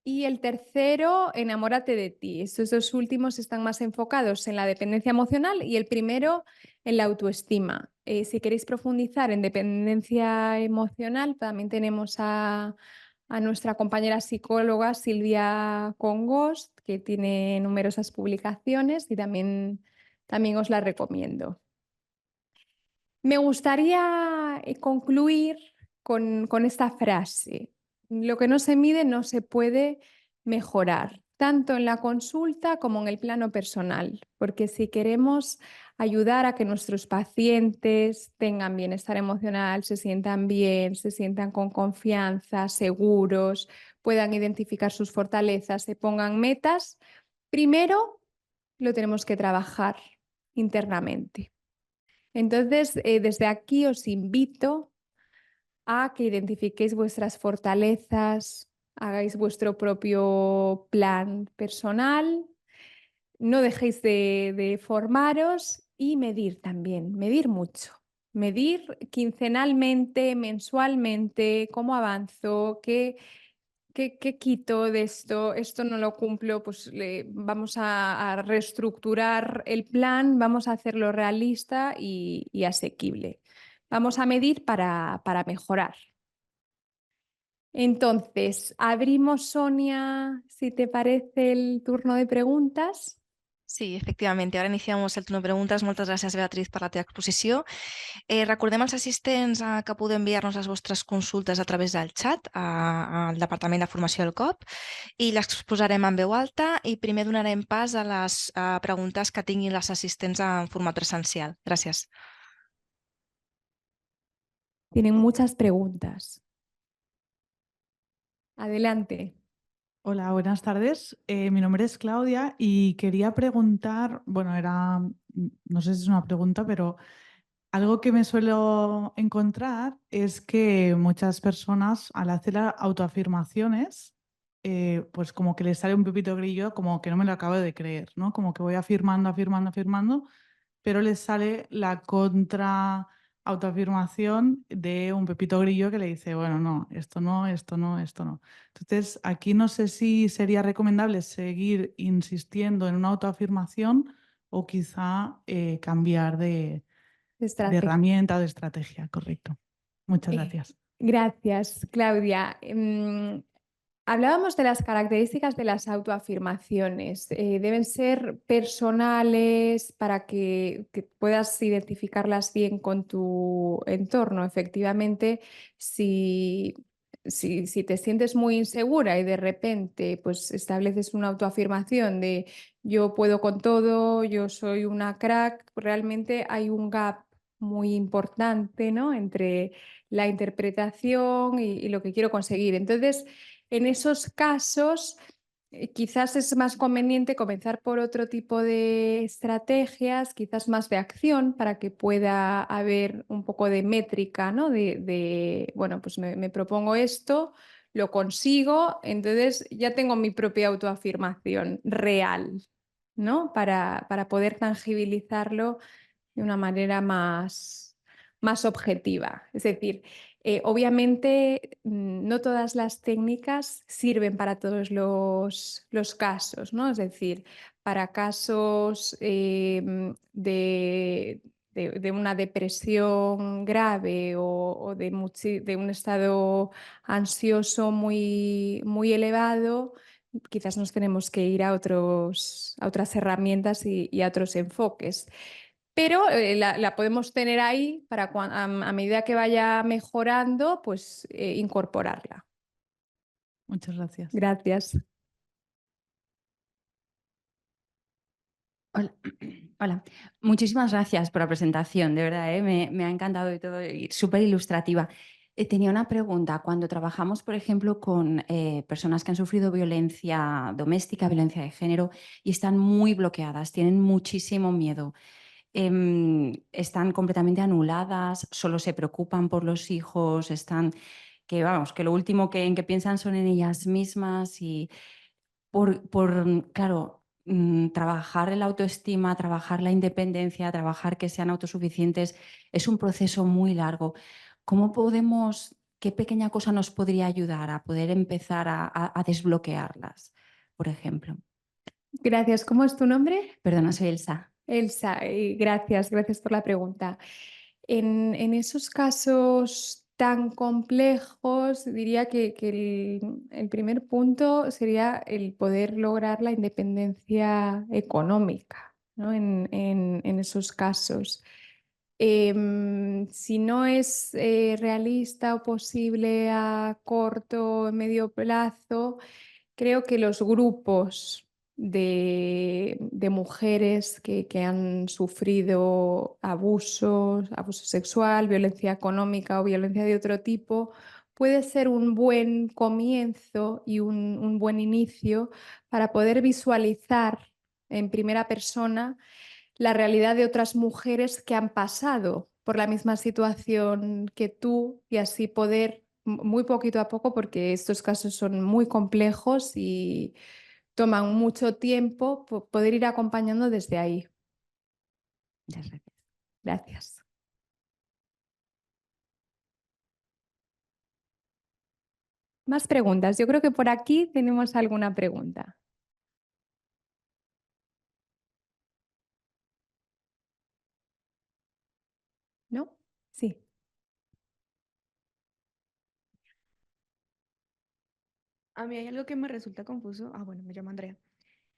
Y el tercero, Enamórate de ti. Estos dos últimos están más enfocados en la dependencia emocional y el primero en la autoestima. Si queréis profundizar en dependencia emocional, también tenemos a nuestra compañera psicóloga Silvia Congost, que tiene numerosas publicaciones y también os la recomiendo. Me gustaría concluir con esta frase. Lo que no se mide no se puede mejorar, tanto en la consulta como en el plano personal, porque si queremos ayudar a que nuestros pacientes tengan bienestar emocional, se sientan bien, se sientan con confianza, seguros, puedan identificar sus fortalezas, se pongan metas, primero lo tenemos que trabajar internamente. Entonces, desde aquí os invito a que identifiquéis vuestras fortalezas, hagáis vuestro propio plan personal, no dejéis de formaros y medir también, medir mucho. Medir quincenalmente, mensualmente, cómo avanzo, qué quito de esto no lo cumplo, pues vamos a reestructurar el plan, vamos a hacerlo realista y asequible. Vamos a medir para mejorar. Entonces, abrimos, Sonia, si te parece, el turno de preguntas. Sí, efectivamente. Ara iniciamos el torn de preguntes. Moltes gràcies, Beatriz, per la teva exposició. Recordem als assistents que podeu enviar-nos les vostres consultes a través del xat al Departament de Formació del COP i les exposarem en veu alta i primer donarem pas a les preguntes que tinguin les assistents en format presencial. Gràcies. Tienen muchas preguntas. Adelante. Hola, buenas tardes. Mi nombre es Claudia y quería preguntar, bueno, no sé si es una pregunta, pero algo que me suelo encontrar es que muchas personas al hacer autoafirmaciones, pues como que les sale un pepito grillo, como que no me lo acabo de creer, ¿no? Como que voy afirmando, afirmando, afirmando, pero les sale la contra autoafirmación de un pepito grillo que le dice, bueno, no, esto no, esto no, esto no. Entonces, aquí no sé si sería recomendable seguir insistiendo en una autoafirmación o quizá cambiar de herramienta o de estrategia, correcto. Muchas gracias. Gracias, Claudia. Hablábamos de las características de las autoafirmaciones. Deben ser personales para que puedas identificarlas bien con tu entorno. Efectivamente, si te sientes muy insegura y de repente pues, estableces una autoafirmación de yo puedo con todo, yo soy una crack, realmente hay un gap muy importante, ¿no? Entre la interpretación y lo que quiero conseguir. Entonces, en esos casos, quizás es más conveniente comenzar por otro tipo de estrategias, quizás más de acción, para que pueda haber un poco de métrica, ¿no? Bueno, pues me propongo esto, lo consigo, entonces ya tengo mi propia autoafirmación real, ¿no? Para poder tangibilizarlo de una manera más objetiva. Es decir, obviamente no todas las técnicas sirven para todos los casos, ¿no? Es decir, para casos de una depresión grave o de un estado ansioso muy, muy elevado, quizás nos tenemos que ir a otras herramientas y a otros enfoques. Pero la podemos tener ahí para a medida que vaya mejorando, pues incorporarla. Muchas gracias. Gracias. Hola. Hola, muchísimas gracias por la presentación, de verdad, me ha encantado y todo, y súper ilustrativa. Tenía una pregunta. Cuando trabajamos, por ejemplo, con personas que han sufrido violencia doméstica, violencia de género y están muy bloqueadas, tienen muchísimo miedo, están completamente anuladas, solo se preocupan por los hijos, que lo último en que piensan son en ellas mismas y claro, trabajar la autoestima, trabajar la independencia, trabajar que sean autosuficientes es un proceso muy largo. ¿cómo podemos, qué pequeña cosa nos podría ayudar a poder empezar a desbloquearlas, por ejemplo? Gracias. ¿Cómo es tu nombre? Perdona, soy Elsa. Elsa, gracias por la pregunta. En esos casos tan complejos, diría que el primer punto sería el poder lograr la independencia económica, ¿no? En esos casos. Si no es realista o posible a corto o medio plazo, creo que los grupos de mujeres que han sufrido abuso sexual, violencia económica o violencia de otro tipo, puede ser un buen comienzo y un buen inicio para poder visualizar en primera persona la realidad de otras mujeres que han pasado por la misma situación que tú y así poder, muy poquito a poco, porque estos casos son muy complejos y toman mucho tiempo, poder ir acompañando desde ahí. Muchas gracias. Gracias. Más preguntas. Yo creo que por aquí tenemos alguna pregunta. ¿No? Sí. A mí hay algo que me resulta confuso. Ah, bueno, me llamo Andrea.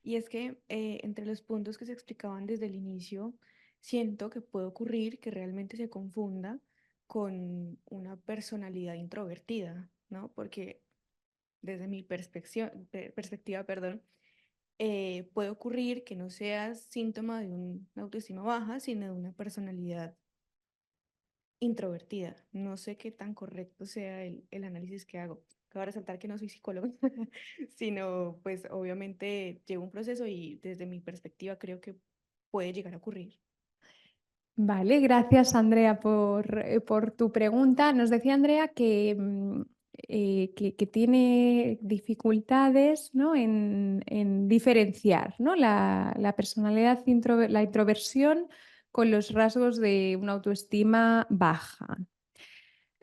Y es que entre los puntos que se explicaban desde el inicio, siento que puede ocurrir que realmente se confunda con una personalidad introvertida, ¿no? Porque desde mi perspectiva, perdón, puede ocurrir que no sea síntoma de una autoestima baja, sino de una personalidad introvertida. No sé qué tan correcto sea el análisis que hago. Cabe resaltar que no soy psicóloga, sino pues obviamente llevo un proceso y desde mi perspectiva creo que puede llegar a ocurrir. Vale, gracias Andrea por tu pregunta. Nos decía Andrea que tiene dificultades, ¿no? en diferenciar, ¿no? la personalidad, la introversión con los rasgos de una autoestima baja.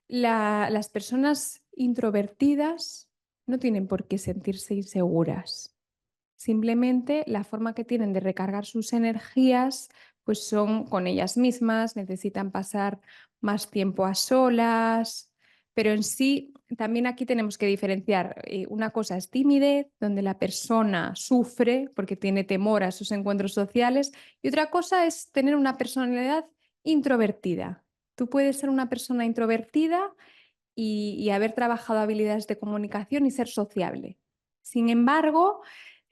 Las personas introvertidas no tienen por qué sentirse inseguras. Simplemente la forma que tienen de recargar sus energías pues son con ellas mismas, necesitan pasar más tiempo a solas, pero en sí también aquí tenemos que diferenciar. Una cosa es timidez, donde la persona sufre porque tiene temor a sus encuentros sociales, y otra cosa es tener una personalidad introvertida. Tú puedes ser una persona introvertida y haber trabajado habilidades de comunicación y ser sociable. Sin embargo,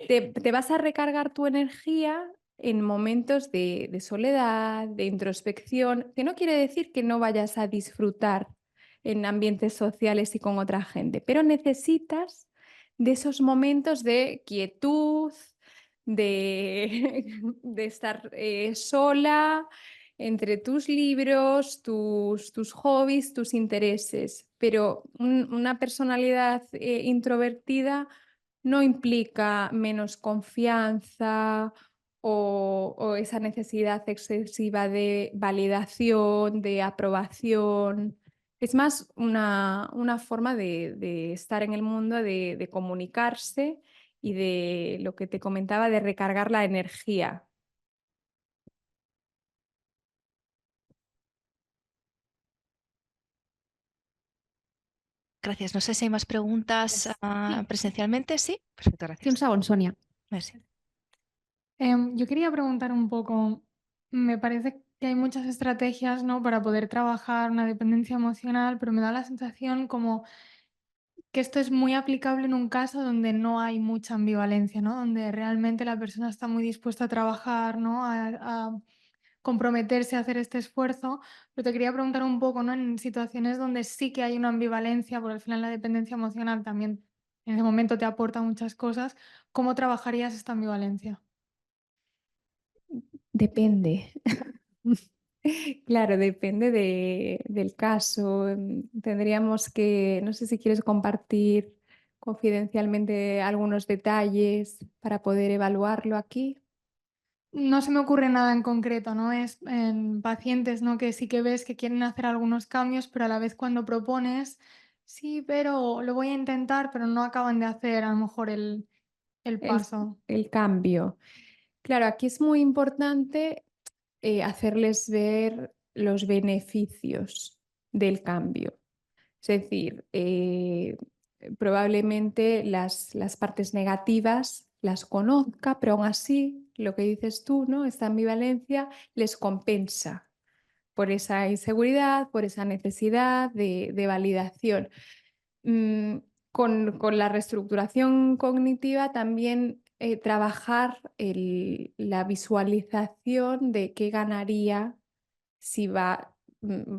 te vas a recargar tu energía en momentos de soledad, de introspección, que no quiere decir que no vayas a disfrutar en ambientes sociales y con otra gente, pero necesitas de esos momentos de quietud, de, de estar sola, entre tus libros, tus hobbies, tus intereses. Pero una personalidad introvertida no implica menos confianza o esa necesidad excesiva de validación, de aprobación. Es más una forma de estar en el mundo, de comunicarse y de lo que te comentaba, de recargar la energía. Gracias. No sé si hay más preguntas Sí. presencialmente. Sí, perfecto, Sí, un gracias. segundo, Sonia. Merci. Yo quería preguntar un poco, me parece que hay muchas estrategias, ¿no? para poder trabajar una dependencia emocional, pero me da la sensación como que esto es muy aplicable en un caso donde no hay mucha ambivalencia, ¿no? Donde realmente la persona está muy dispuesta a trabajar, ¿no? a comprometerse a hacer este esfuerzo. Pero te quería preguntar un poco, ¿no? En situaciones donde sí que hay una ambivalencia, porque al final la dependencia emocional también en ese momento te aporta muchas cosas, ¿cómo trabajarías esta ambivalencia? Depende. Claro, depende del caso. Tendríamos que, no sé si quieres compartir confidencialmente algunos detalles para poder evaluarlo aquí. no se me ocurre nada en concreto, ¿no? Es en pacientes, ¿no? Que sí que ves que quieren hacer algunos cambios, pero a la vez cuando propones, sí, pero lo voy a intentar, pero no acaban de hacer a lo mejor el paso. El cambio. Claro, aquí es muy importante hacerles ver los beneficios del cambio. Es decir, probablemente las partes negativas las conozca, pero aún así, lo que dices tú, ¿no? Esta ambivalencia les compensa por esa inseguridad, por esa necesidad de validación. Mm, con la reestructuración cognitiva también trabajar la visualización de qué ganaría si va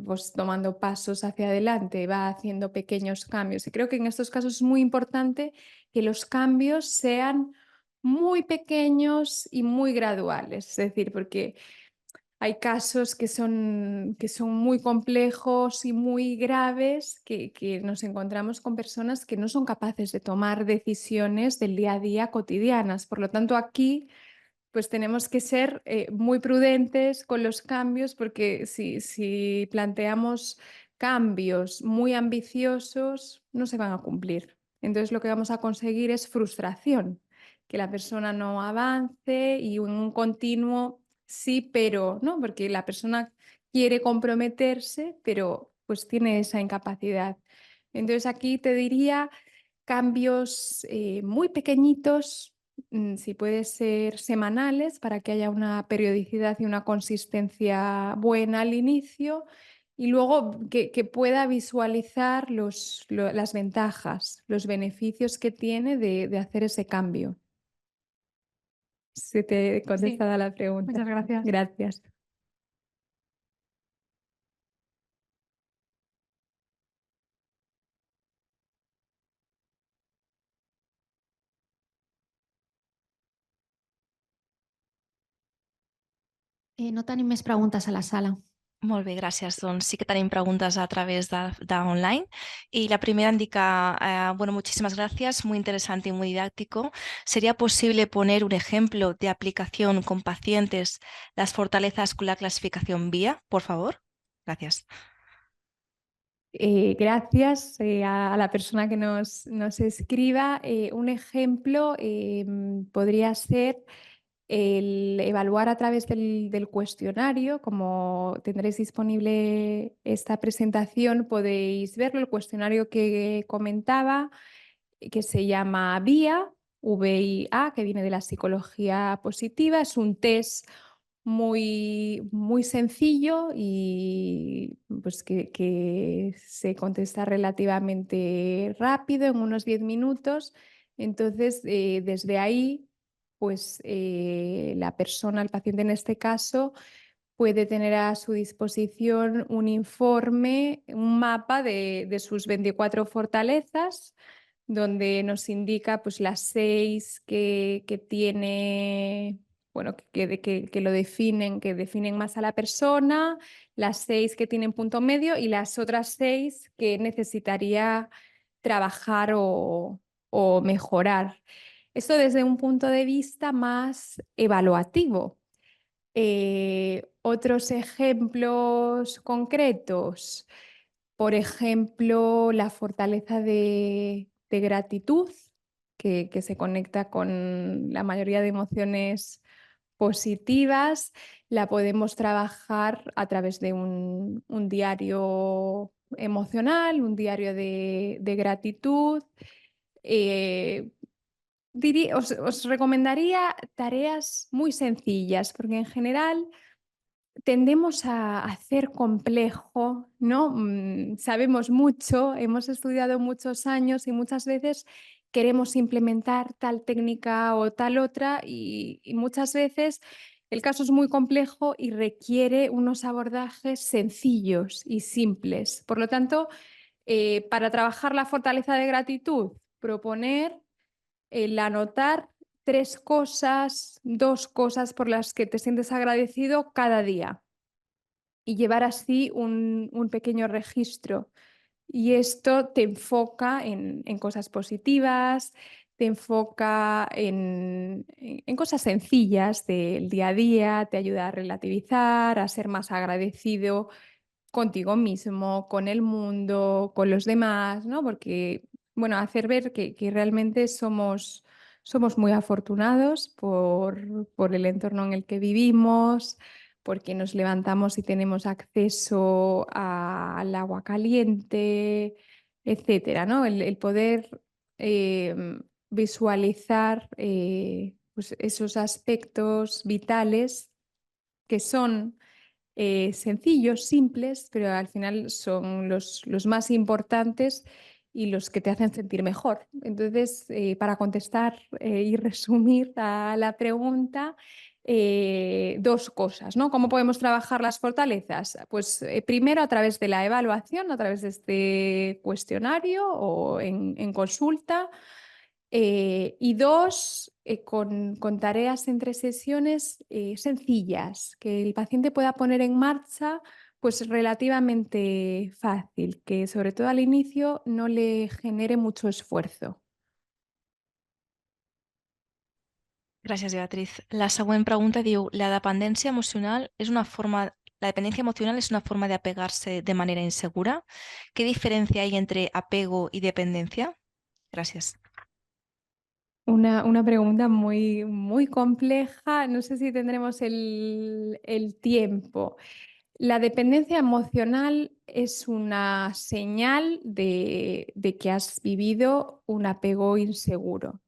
pues, tomando pasos hacia adelante, va haciendo pequeños cambios. Y creo que en estos casos es muy importante que los cambios sean muy pequeños y muy graduales. Es decir, porque hay casos que son muy complejos y muy graves, que nos encontramos con personas que no son capaces de tomar decisiones del día a día cotidianas. Por lo tanto, aquí pues tenemos que ser muy prudentes con los cambios, porque si planteamos cambios muy ambiciosos, no se van a cumplir. Entonces lo que vamos a conseguir es frustración, que la persona no avance y un continuo sí, pero, ¿no? Porque la persona quiere comprometerse, pero pues tiene esa incapacidad. Entonces aquí te diría cambios muy pequeñitos, si puede ser semanales, para que haya una periodicidad y una consistencia buena al inicio, y luego que pueda visualizar las ventajas, los beneficios que tiene de hacer ese cambio. Se te he contestado a la pregunta. Muchas gracias. Gracias. No tenim més preguntes a la sala. Molt bé, gràcies. Doncs sí que tenim preguntas a través de online. Y la primera indica, bueno, muchísimas gracias, muy interesante y muy didáctico. ¿Sería posible poner un ejemplo de aplicación con pacientes las fortalezas con la clasificación VIA, por favor? Gracias. Gracias a la persona que nos escriba. Un ejemplo podría ser el evaluar a través del cuestionario. Como tendréis disponible esta presentación, podéis verlo, el cuestionario que comentaba, que se llama VIA, VIA, que viene de la psicología positiva. Es un test muy sencillo y pues que se contesta relativamente rápido, en unos 10 minutos. Entonces, desde ahí, pues la persona, el paciente en este caso, puede tener a su disposición un informe, un mapa de sus 24 fortalezas, donde nos indica pues, las 6 que tiene, bueno, que lo definen, que definen más a la persona, las 6 que tienen punto medio y las otras 6 que necesitaría trabajar o mejorar. Esto desde un punto de vista más evaluativo. Otros ejemplos concretos, por ejemplo, la fortaleza de gratitud, que se conecta con la mayoría de emociones positivas, la podemos trabajar a través de un diario emocional, un diario de gratitud. Os recomendaría tareas muy sencillas, porque en general tendemos a hacer complejo, ¿no? Sabemos mucho, hemos estudiado muchos años y muchas veces queremos implementar tal técnica o tal otra y muchas veces el caso es muy complejo y requiere unos abordajes sencillos y simples. Por lo tanto, para trabajar la fortaleza de gratitud, proponer el anotar 3 cosas, 2 cosas por las que te sientes agradecido cada día y llevar así un pequeño registro. Y esto te enfoca en cosas positivas, te enfoca en cosas sencillas del día a día, te ayuda a relativizar, a ser más agradecido contigo mismo, con el mundo, con los demás, ¿no? Porque, bueno, hacer ver que realmente somos muy afortunados por el entorno en el que vivimos, porque nos levantamos y tenemos acceso al agua caliente, etcétera, ¿no? El poder visualizar pues esos aspectos vitales que son sencillos, simples, pero al final son los más importantes y los que te hacen sentir mejor. Entonces, para contestar y resumir a la pregunta, dos cosas, ¿no? ¿Cómo podemos trabajar las fortalezas? Pues primero a través de la evaluación, a través de este cuestionario o en consulta. Y dos, con tareas entre sesiones sencillas que el paciente pueda poner en marcha, pues relativamente fácil, que sobre todo al inicio no le genere mucho esfuerzo. Gràcies, Beatriz. La següent pregunta diu, la dependència emocional és una forma... La dependencia emocional es una forma de apegarse de manera insegura. ¿Qué diferencia hay entre apego y dependencia? Gracias. Una pregunta muy, muy compleja. No sé si tendremos el tiempo. La dependencia emocional es una señal de que has vivido un apego inseguro,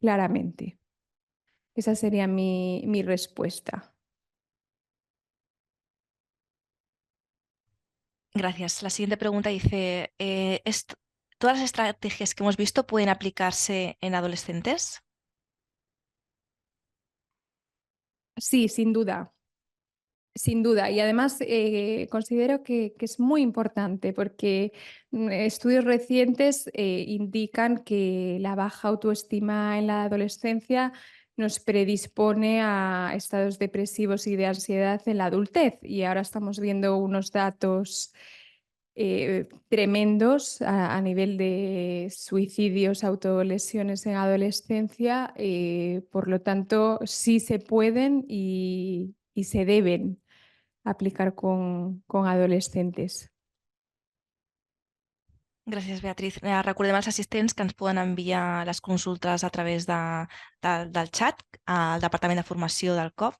claramente. Esa sería mi respuesta. Gracias. La siguiente pregunta dice, ¿todas las estrategias que hemos visto pueden aplicarse en adolescentes? Sí, sin duda. Sin duda, y además considero que es muy importante porque estudios recientes indican que la baja autoestima en la adolescencia nos predispone a estados depresivos y de ansiedad en la adultez. Y ahora estamos viendo unos datos tremendos a nivel de suicidios, autolesiones en adolescencia. Por lo tanto, sí se pueden y se deben aplicar con adolescentes. Gràcies, Beatriz. Recordem als assistents que ens poden enviar les consultes a través del xat al Departament de Formació del COF.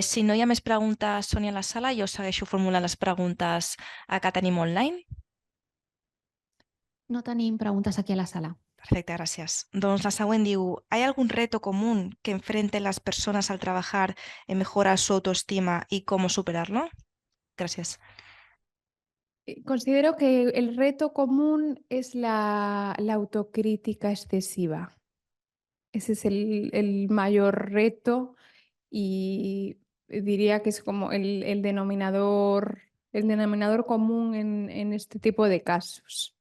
Si no hi ha més preguntes, Sònia, a la sala, jo segueixo formulant les preguntes que tenim online. No tenim preguntes aquí a la sala. Perfecte, gràcies. Doncs la següent diu, ¿hay algún reto común que enfrenten las personas al trabajar en mejorar su autoestima y cómo superarlo? Gracias. Considero que el reto común es la autocrítica excesiva. Ese es el mayor reto y diría que es como el denominador común en este tipo de casos.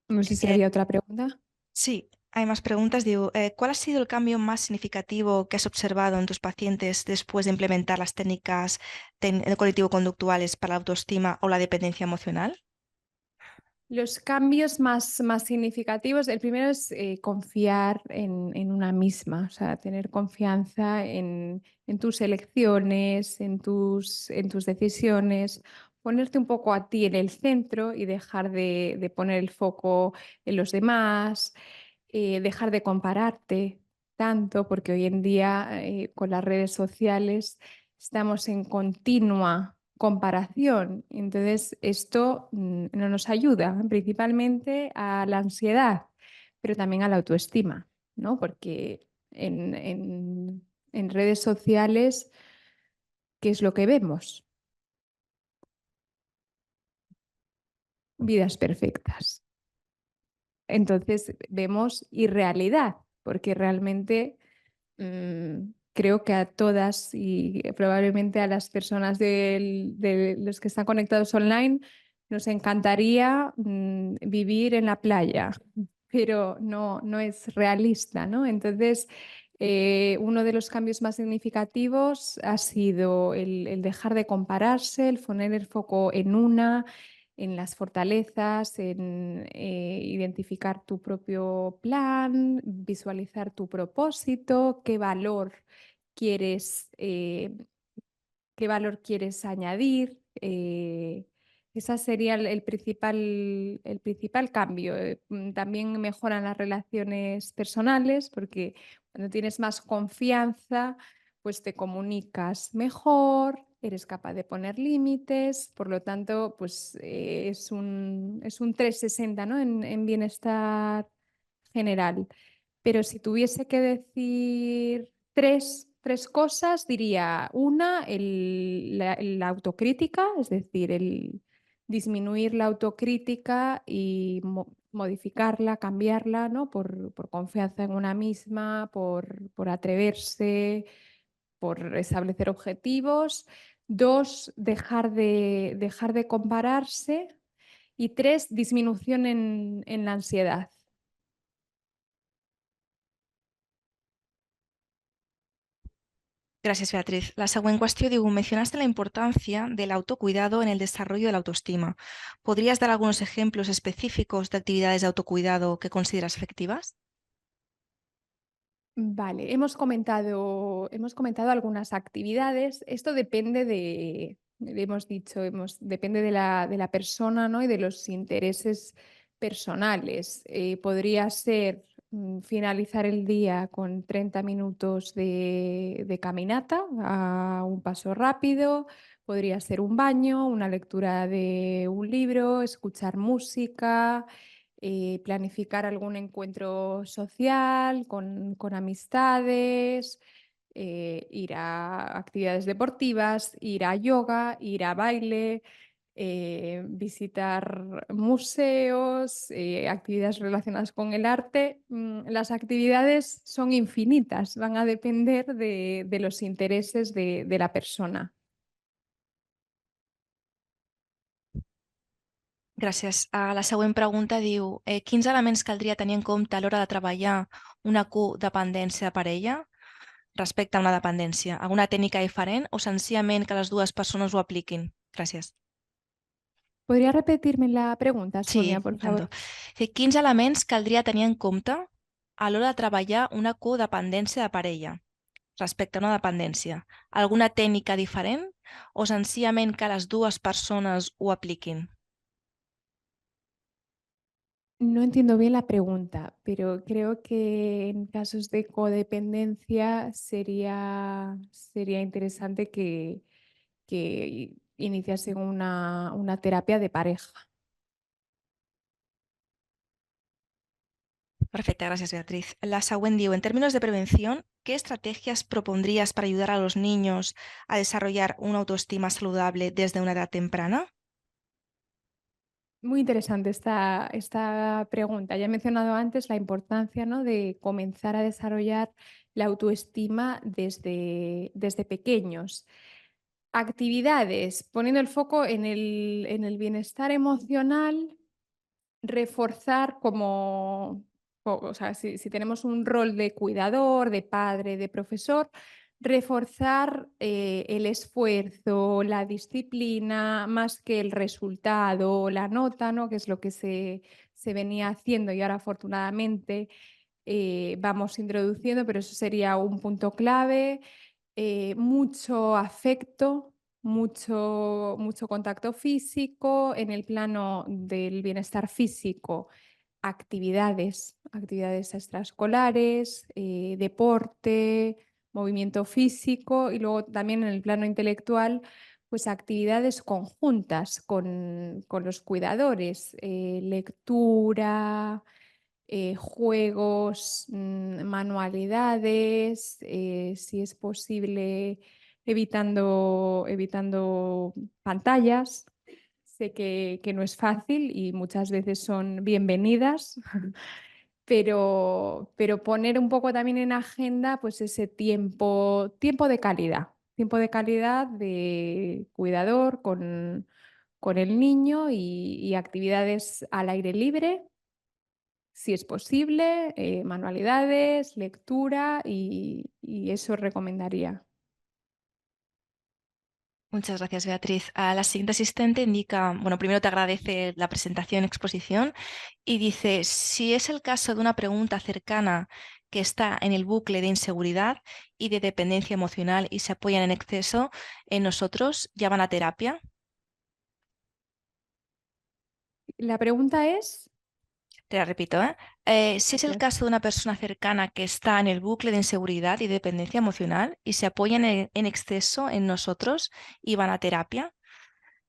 No sé si había otra pregunta. Sí, hay más preguntas. Digo, ¿cuál ha sido el cambio más significativo que has observado en tus pacientes después de implementar las técnicas cognitivo-conductuales para la autoestima o la dependencia emocional? Los cambios más significativos, el primero es confiar en una misma, o sea, tener confianza en tus elecciones, en tus decisiones, ponerte un poco a ti en el centro y dejar de poner el foco en los demás, dejar de compararte tanto, porque hoy en día con las redes sociales estamos en continua comparación. Entonces, esto no nos ayuda principalmente a la ansiedad, pero también a la autoestima, ¿no? Porque en redes sociales, ¿qué es lo que vemos? Vidas perfectas. Entonces, vemos irrealidad, porque realmente creo que a todas y probablemente a las personas de los que están conectados online nos encantaría vivir en la playa, pero no es realista, ¿no? Entonces, uno de los cambios más significativos ha sido el dejar de compararse, el poner el foco en una, en las fortalezas, en identificar tu propio plan, visualizar tu propósito, qué valor quieres añadir. Ese sería el principal cambio. También mejoran las relaciones personales porque cuando tienes más confianza, pues te comunicas mejor, eres capaz de poner límites, por lo tanto, pues es un 360, ¿no? en bienestar general. Pero si tuviese que decir tres cosas, diría una, la autocrítica, es decir, el disminuir la autocrítica y modificarla, cambiarla, ¿no? por confianza en una misma, por atreverse, por establecer objetivos. Dos, dejar de compararse. Y tres, disminución en la ansiedad. Gràcies, Beatriz. La següent qüestió diu, mencionaste la importancia del autocuidado en el desarrollo de la autoestima. ¿Podrías dar algunos ejemplos específicos de actividades de autocuidado que consideras efectivas? Vale, hemos comentado algunas actividades. Esto depende hemos dicho, depende de la persona, ¿no? y de los intereses personales. Podría ser finalizar el día con 30 minutos de caminata a un paso rápido. Podría ser un baño, una lectura de un libro, escuchar música, planificar algún encuentro social con amistades, ir a actividades deportivas, ir a yoga, ir a baile, visitar museos, actividades relacionadas con el arte. Las actividades son infinitas, van a depender de los intereses de la persona. Gràcies. La següent pregunta diu, quins elements caldria tenir en compte a l'hora de treballar una codependència de parella respecte a una dependència? Alguna tècnica diferent o senzillament que les dues persones ho apliquin? Gràcies. ¿Podría repetirme la pregunta, Sonia, Sí, por intento. favor? Quins elements caldria tenir en compte a l'hora de treballar una codependència de parella respecte a una dependència? Alguna tècnica diferent o senzillament que les dues persones ho apliquin? No entiendo bien la pregunta, pero creo que en casos de codependencia sería interesante que iniciasen una terapia de pareja. Perfecte, gràcies, Beatriz. La següent diu, en términos de prevención, ¿qué estrategias propondrías para ayudar a los niños a desarrollar una autoestima saludable desde una edad temprana? Muy interesante esta pregunta. Ya he mencionado antes la importancia, ¿no? de comenzar a desarrollar la autoestima desde pequeños. Actividades, poniendo el foco en el bienestar emocional, reforzar o sea, si tenemos un rol de cuidador, de padre, de profesor, reforzar el esfuerzo, la disciplina, más que el resultado, la nota, ¿no? que es lo que se venía haciendo y ahora afortunadamente vamos introduciendo, pero eso sería un punto clave. Mucho afecto, mucho contacto físico. En el plano del bienestar físico, actividades extraescolares, deporte, movimiento físico, y luego también en el plano intelectual, pues actividades conjuntas con los cuidadores, lectura, juegos, manualidades, si es posible evitando pantallas. Sé que no es fácil y muchas veces son bienvenidas, pero poner un poco también en agenda pues ese tiempo de calidad de cuidador con el niño y actividades al aire libre, si es posible, manualidades, lectura y eso recomendaría. Muchas gracias, Beatriz. La siguiente asistente indica, bueno, primero te agradece la presentación, exposición, y dice, si es el caso de una pregunta cercana que está en el bucle de inseguridad y de dependencia emocional y se apoyan en exceso en nosotros, ¿ya van a terapia? La pregunta es, Te la repito, ¿eh? Si es el gracias. caso de una persona cercana que está en el bucle de inseguridad y dependencia emocional y se apoyan en exceso en nosotros y van a terapia.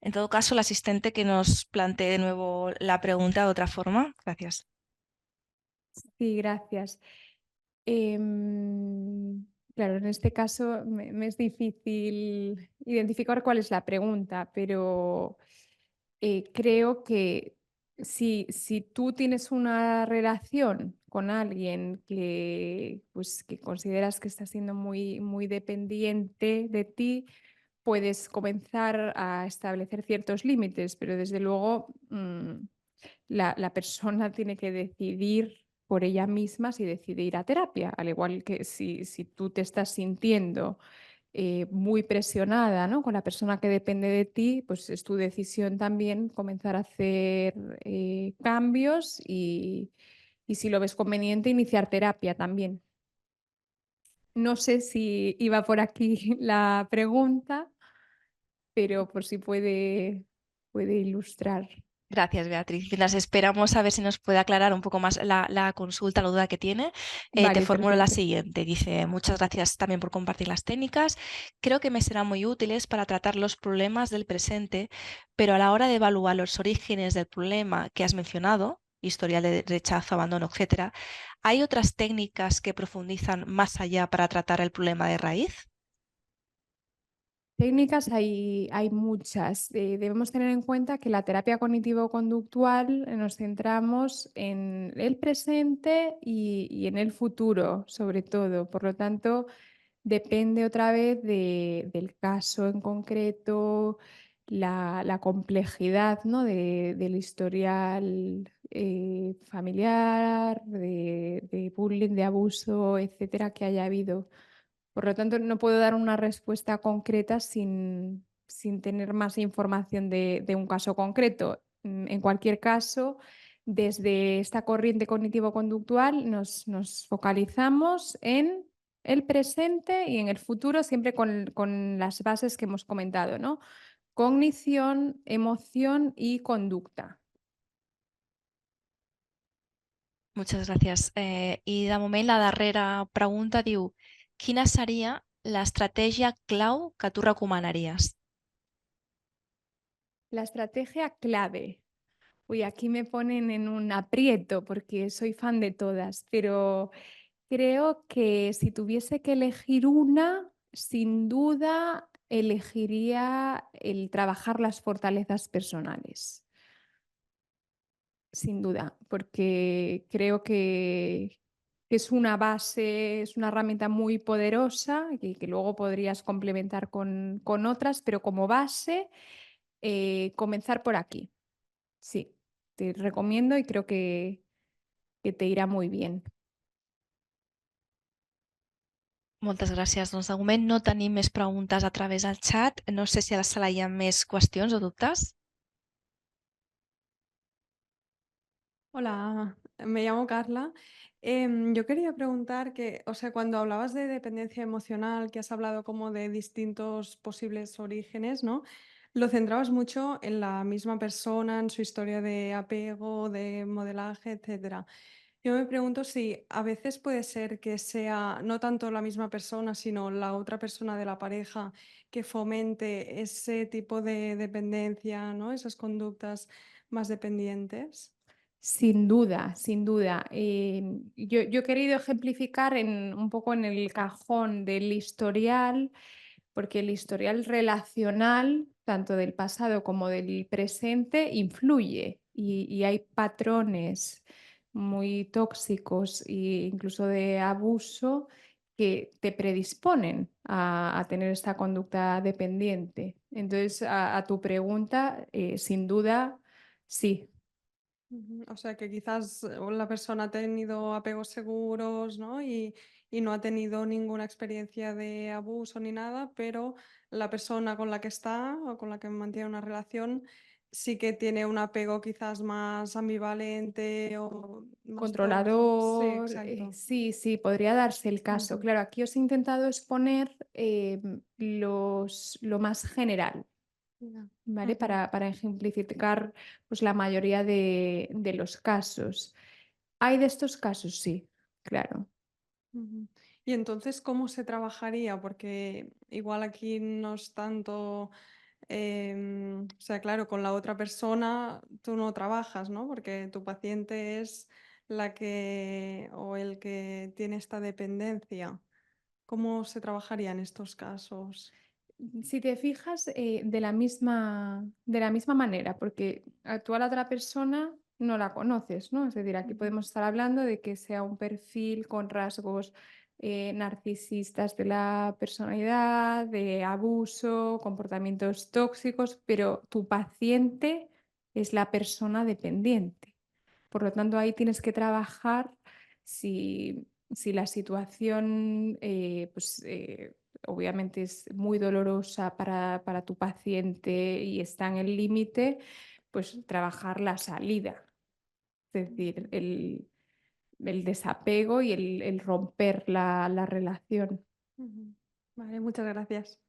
En todo caso, el asistente que nos plantee de nuevo la pregunta de otra forma. Gracias. Sí, gracias. Claro, en este caso me es difícil identificar cuál es la pregunta, pero creo que si tú tienes una relación con alguien que, pues, que consideras que está siendo muy dependiente de ti, puedes comenzar a establecer ciertos límites, pero desde luego la persona tiene que decidir por ella misma si decide ir a terapia, al igual que si tú te estás sintiendo muy presionada, ¿no? Con la persona que depende de ti, pues es tu decisión también comenzar a hacer cambios y si lo ves conveniente, iniciar terapia también. No sé si iba por aquí la pregunta, pero por si puede ilustrar. Gracias, Beatriz. Mientras esperamos a ver si nos puede aclarar un poco más la consulta, la duda que tiene, te Vale, formulo la perfecto. siguiente. Dice, muchas gracias también por compartir las técnicas. Creo que me serán muy útiles para tratar los problemas del presente, pero a la hora de evaluar los orígenes del problema que has mencionado, historial de rechazo, abandono, etcétera, ¿hay otras técnicas que profundizan más allá para tratar el problema de raíz? Técnicas hay muchas. Debemos tener en cuenta que la terapia cognitivo-conductual nos centramos en el presente y en el futuro, sobre todo. Por lo tanto, depende otra vez del caso en concreto, la complejidad, ¿no? Del historial familiar, de bullying, de abuso, etcétera, que haya habido. Por lo tanto, no puedo dar una respuesta concreta sin tener más información de un caso concreto. En cualquier caso, desde esta corriente cognitivo-conductual nos focalizamos en el presente y en el futuro, siempre con las bases que hemos comentado, ¿no? Cognición, emoción y conducta. Muchas gràcies. I de moment la darrera pregunta diu, quina seria l'estratègia clau que tu recomanaries? La estrategia clave. Uy, aquí me ponen en un aprieto porque soy fan de todas, pero creo que si tuviese que elegir una, sin duda elegiría el trabajar las fortalezas personales. Sin duda, porque creo que es una base, es una herramienta muy poderosa que luego podrías complementar con otras, pero como base, comenzar por aquí. Sí, te recomiendo y creo que te irá muy bien. Moltes gràcies. Doncs de moment no tenim més preguntes a través del xat. No sé si a la sala hi ha més qüestions o dubtes. Hola, me llamo Carla. Yo quería preguntar que, o sea, cuando hablabas de dependencia emocional, que has hablado como de distintos posibles orígenes, ¿no? Lo centrabas mucho en la misma persona, en su historia de apego, de modelaje, etcétera. Yo me pregunto si a veces puede ser que sea no tanto la misma persona, sino la otra persona de la pareja que fomente ese tipo de dependencia, ¿no? Esas conductas más dependientes. Sin duda, sin duda. Yo he querido ejemplificar un poco en el cajón del historial, porque el historial relacional, tanto del pasado como del presente, influye y hay patrones muy tóxicos e incluso de abuso que te predisponen a tener esta conducta dependiente. Entonces, a tu pregunta, sin duda, sí. Ujú. O sea que quizás la persona ha tenido apegos seguros, ¿no? Y y no ha tenido ninguna experiencia de abuso ni nada, pero la persona con la que está o con la que mantiene una relación sí que tiene un apego quizás más ambivalente o más flojo. Sí, Controlador, exacto. sí, sí, podría darse el caso. Ujú. Claro, aquí os he intentado exponer lo más general, Ya. ¿vale? Ujú. Para ejemplificar pues, la mayoría de los casos. ¿Hay de estos casos? Sí, claro. Ujú. Y entonces, ¿cómo se trabajaría? Porque igual aquí no es tanto, o sea, claro, con la otra persona tú no trabajas, ¿no? Porque tu paciente es la que o el que tiene esta dependencia. ¿Cómo se trabajaría en estos casos? Si te fijas, de la misma manera, porque tú a la otra persona no la conoces, ¿no? Es decir, aquí Ujú. podemos estar hablando de que sea un perfil con rasgos narcisistas de la personalidad, de abuso, comportamientos tóxicos, pero tu paciente es la persona dependiente. Por lo tanto, ahí tienes que trabajar si la situación obviamente es muy dolorosa para tu paciente y está en el límite, pues trabajar la salida, es decir, el desapego y el romper la relación. Ujú. Vale, muchas gracias.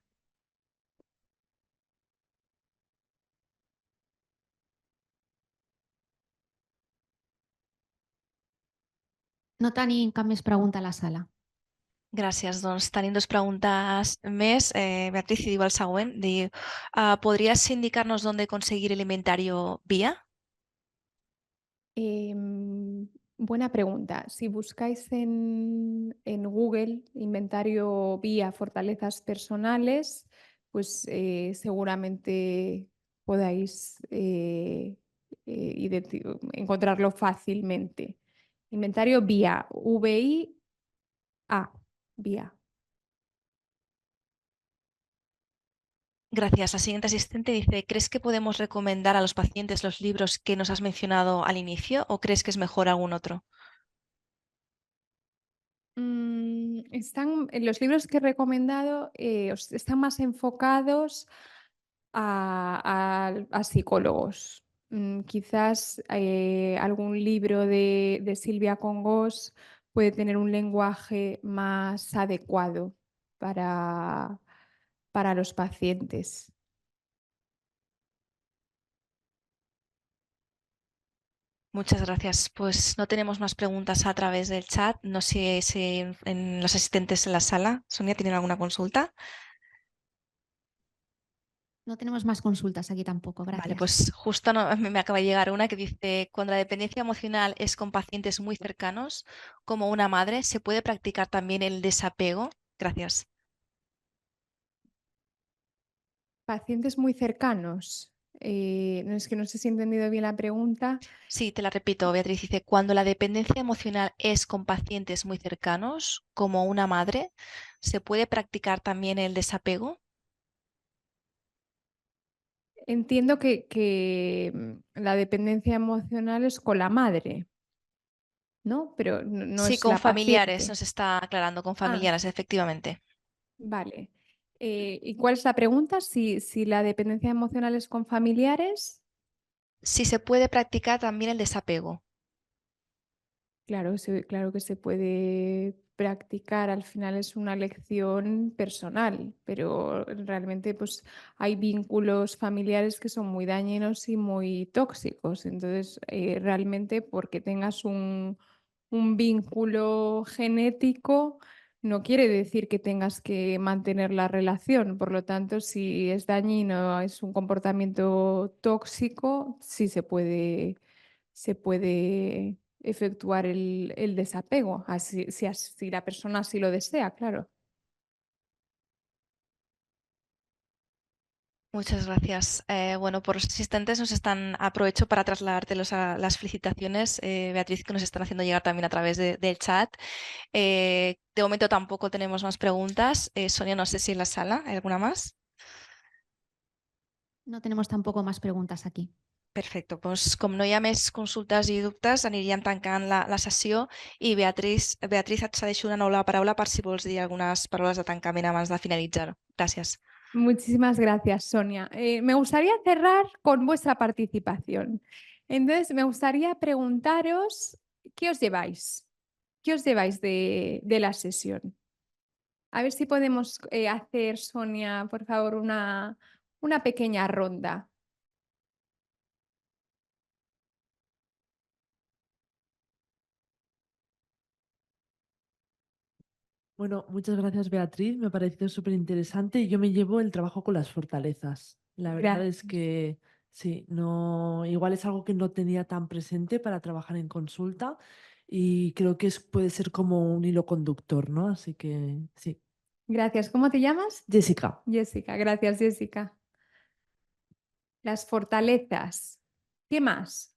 No tenim cap més pregunta a la sala. Gràcies. Doncs tenim dues preguntes més. Beatriz, i diu el següent. Diu, ¿podrías indicarnos dónde conseguir el inventario vía? Buena pregunta. Si buscáis en Google inventario vía fortalezas personales, pues seguramente podáis encontrarlo fácilmente. Inventario vía, VIA, vía. Gracias. La siguiente asistente dice, ¿crees que podemos recomendar a los pacientes los libros que nos has mencionado al inicio o crees que es mejor algún otro? Los libros que he recomendado están más enfocados a psicólogos. Quizás algún libro de Silvia Congos puede tener un lenguaje más adecuado para, para los pacientes. Muchas gracias. Pues no tenemos más preguntas a través del chat. No sé si en los asistentes en la sala, Sonia, ¿tienen alguna consulta? No tenemos más consultas aquí tampoco, gracias. Vale, pues justo me acaba de llegar una que dice, cuando la dependencia emocional es con pacientes muy cercanos, como una madre, ¿se puede practicar también el desapego? Gracias. Pacientes muy cercanos. No es que no sé si he entendido bien la pregunta. Sí, te la repito, Beatriz dice, cuando la dependencia emocional es con pacientes muy cercanos, como una madre, ¿se puede practicar también el desapego? Entiendo que la dependencia emocional es con la madre, ¿no? Pero no Sí, es con la familiares, paciente. nos está aclarando, con Ah, familiares, efectivamente. vale. ¿Y cuál es la pregunta? Si la dependencia emocional es con familiares. Si se puede practicar también el desapego. Claro, claro que se puede practicar, al final es una lección personal, pero realmente pues hay vínculos familiares que son muy dañinos y muy tóxicos. Entonces, realmente porque tengas un vínculo genético no quiere decir que tengas que mantener la relación. Por lo tanto, si es dañino, es un comportamiento tóxico, sí se puede efectuar el desapego, si la persona así lo desea, claro. Muchas gracias. Bueno, por los asistentes aprovecho para trasladarte las felicitaciones, Beatriz, que nos están haciendo llegar también a través del chat. De momento tampoco tenemos más preguntas. Sonia, no sé si en la sala hay alguna más. No tenemos tampoco más preguntas aquí. Perfecte, doncs com no hi ha més consultes i dubtes, aniríem tancant la sessió i Beatriz, et cedeixo de nou la paraula per si vols dir algunes paraules de tancament abans de finalitzar. Gràcies. Muchísimas gracias, Sonia. Me gustaría cerrar con vuestra participación. Entonces, me gustaría preguntaros, ¿qué os lleváis? ¿Qué os lleváis de la sesión? A ver si podemos hacer, Sonia, por favor, una pequeña ronda. Bueno, muchas gracias, Beatriz. Me ha parecido súper interesante y yo me llevo el trabajo con las fortalezas. La verdad es Gracias. que sí, no, igual es algo que no tenía tan presente para trabajar en consulta y creo que puede ser como un hilo conductor, ¿no? Así que sí. Gracias. ¿Cómo te llamas? Jessica. Jessica. Gracias, Jessica. Las fortalezas. ¿Qué más?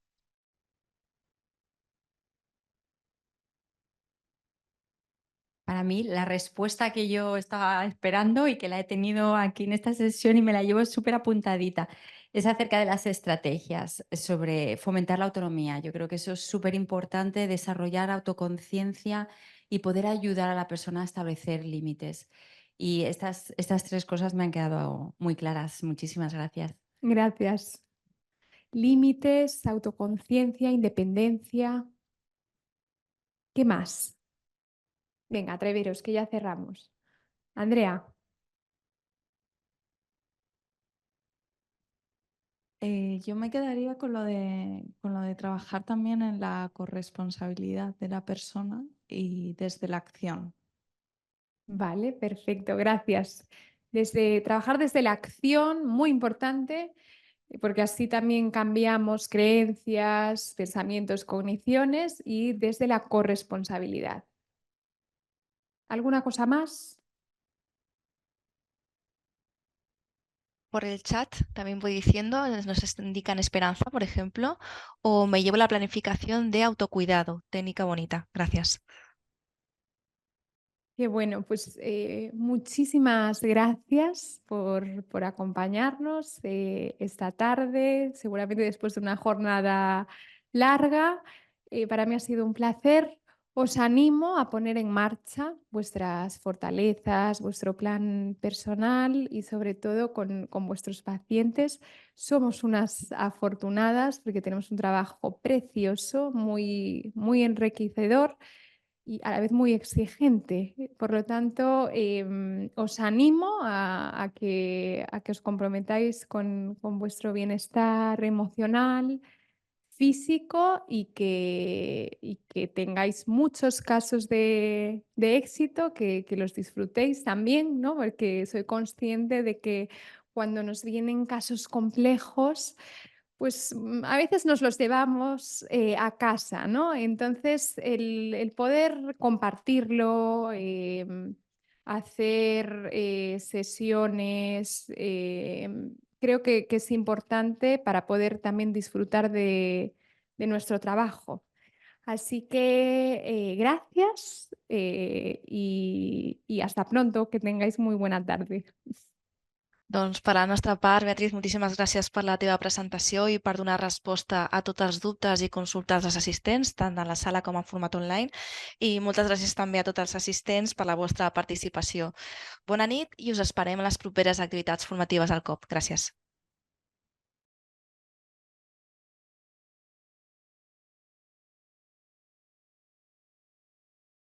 Para mí, la respuesta que yo estaba esperando y que la he tenido aquí en esta sesión y me la llevo súper apuntadita, es acerca de las estrategias sobre fomentar la autonomía. Yo creo que eso es súper importante, desarrollar autoconciencia y poder ayudar a la persona a establecer límites. Y estas 3 cosas me han quedado muy claras. Muchísimas gracias. Gracias. Límites, autoconciencia, independencia. ¿Qué más? Venga, atreveros, que ya cerramos. Andrea. Yo me quedaría con lo de trabajar también en la corresponsabilidad de la persona y desde la acción. Vale, perfecto, gracias. Trabajar desde la acción, muy importante, porque así también cambiamos creencias, pensamientos, cogniciones y desde la corresponsabilidad. ¿Alguna cosa más? Por el chat también voy diciendo, nos indican esperanza, por ejemplo, o me llevo la planificación de autocuidado, técnica bonita. Gracias. Qué bueno, pues muchísimas gracias por acompañarnos esta tarde, seguramente después de una jornada larga. Para mí ha sido un placer. Os animo a poner en marcha vuestras fortalezas, vuestro plan personal y sobre todo con vuestros pacientes. Somos unas afortunadas porque tenemos un trabajo precioso, muy, muy enriquecedor y a la vez muy exigente. Por lo tanto, os animo a que os comprometáis con vuestro bienestar emocional, físico y que tengáis muchos casos de éxito, que los disfrutéis también, ¿no? Porque soy consciente de que cuando nos vienen casos complejos, pues a veces nos los llevamos a casa, ¿no? Entonces, el poder compartirlo, hacer sesiones, creo que es importante para poder también disfrutar de nuestro trabajo. Así que gracias y hasta pronto, que tengáis muy buena tarde. Doncs per la nostra part, Beatriz, moltíssimes gràcies per la teva presentació i per donar resposta a tots els dubtes i consultes dels assistents, tant en la sala com en format online. I moltes gràcies també a tots els assistents per la vostra participació. Bona nit i us esperem a les properes activitats formatives al COP. Gràcies.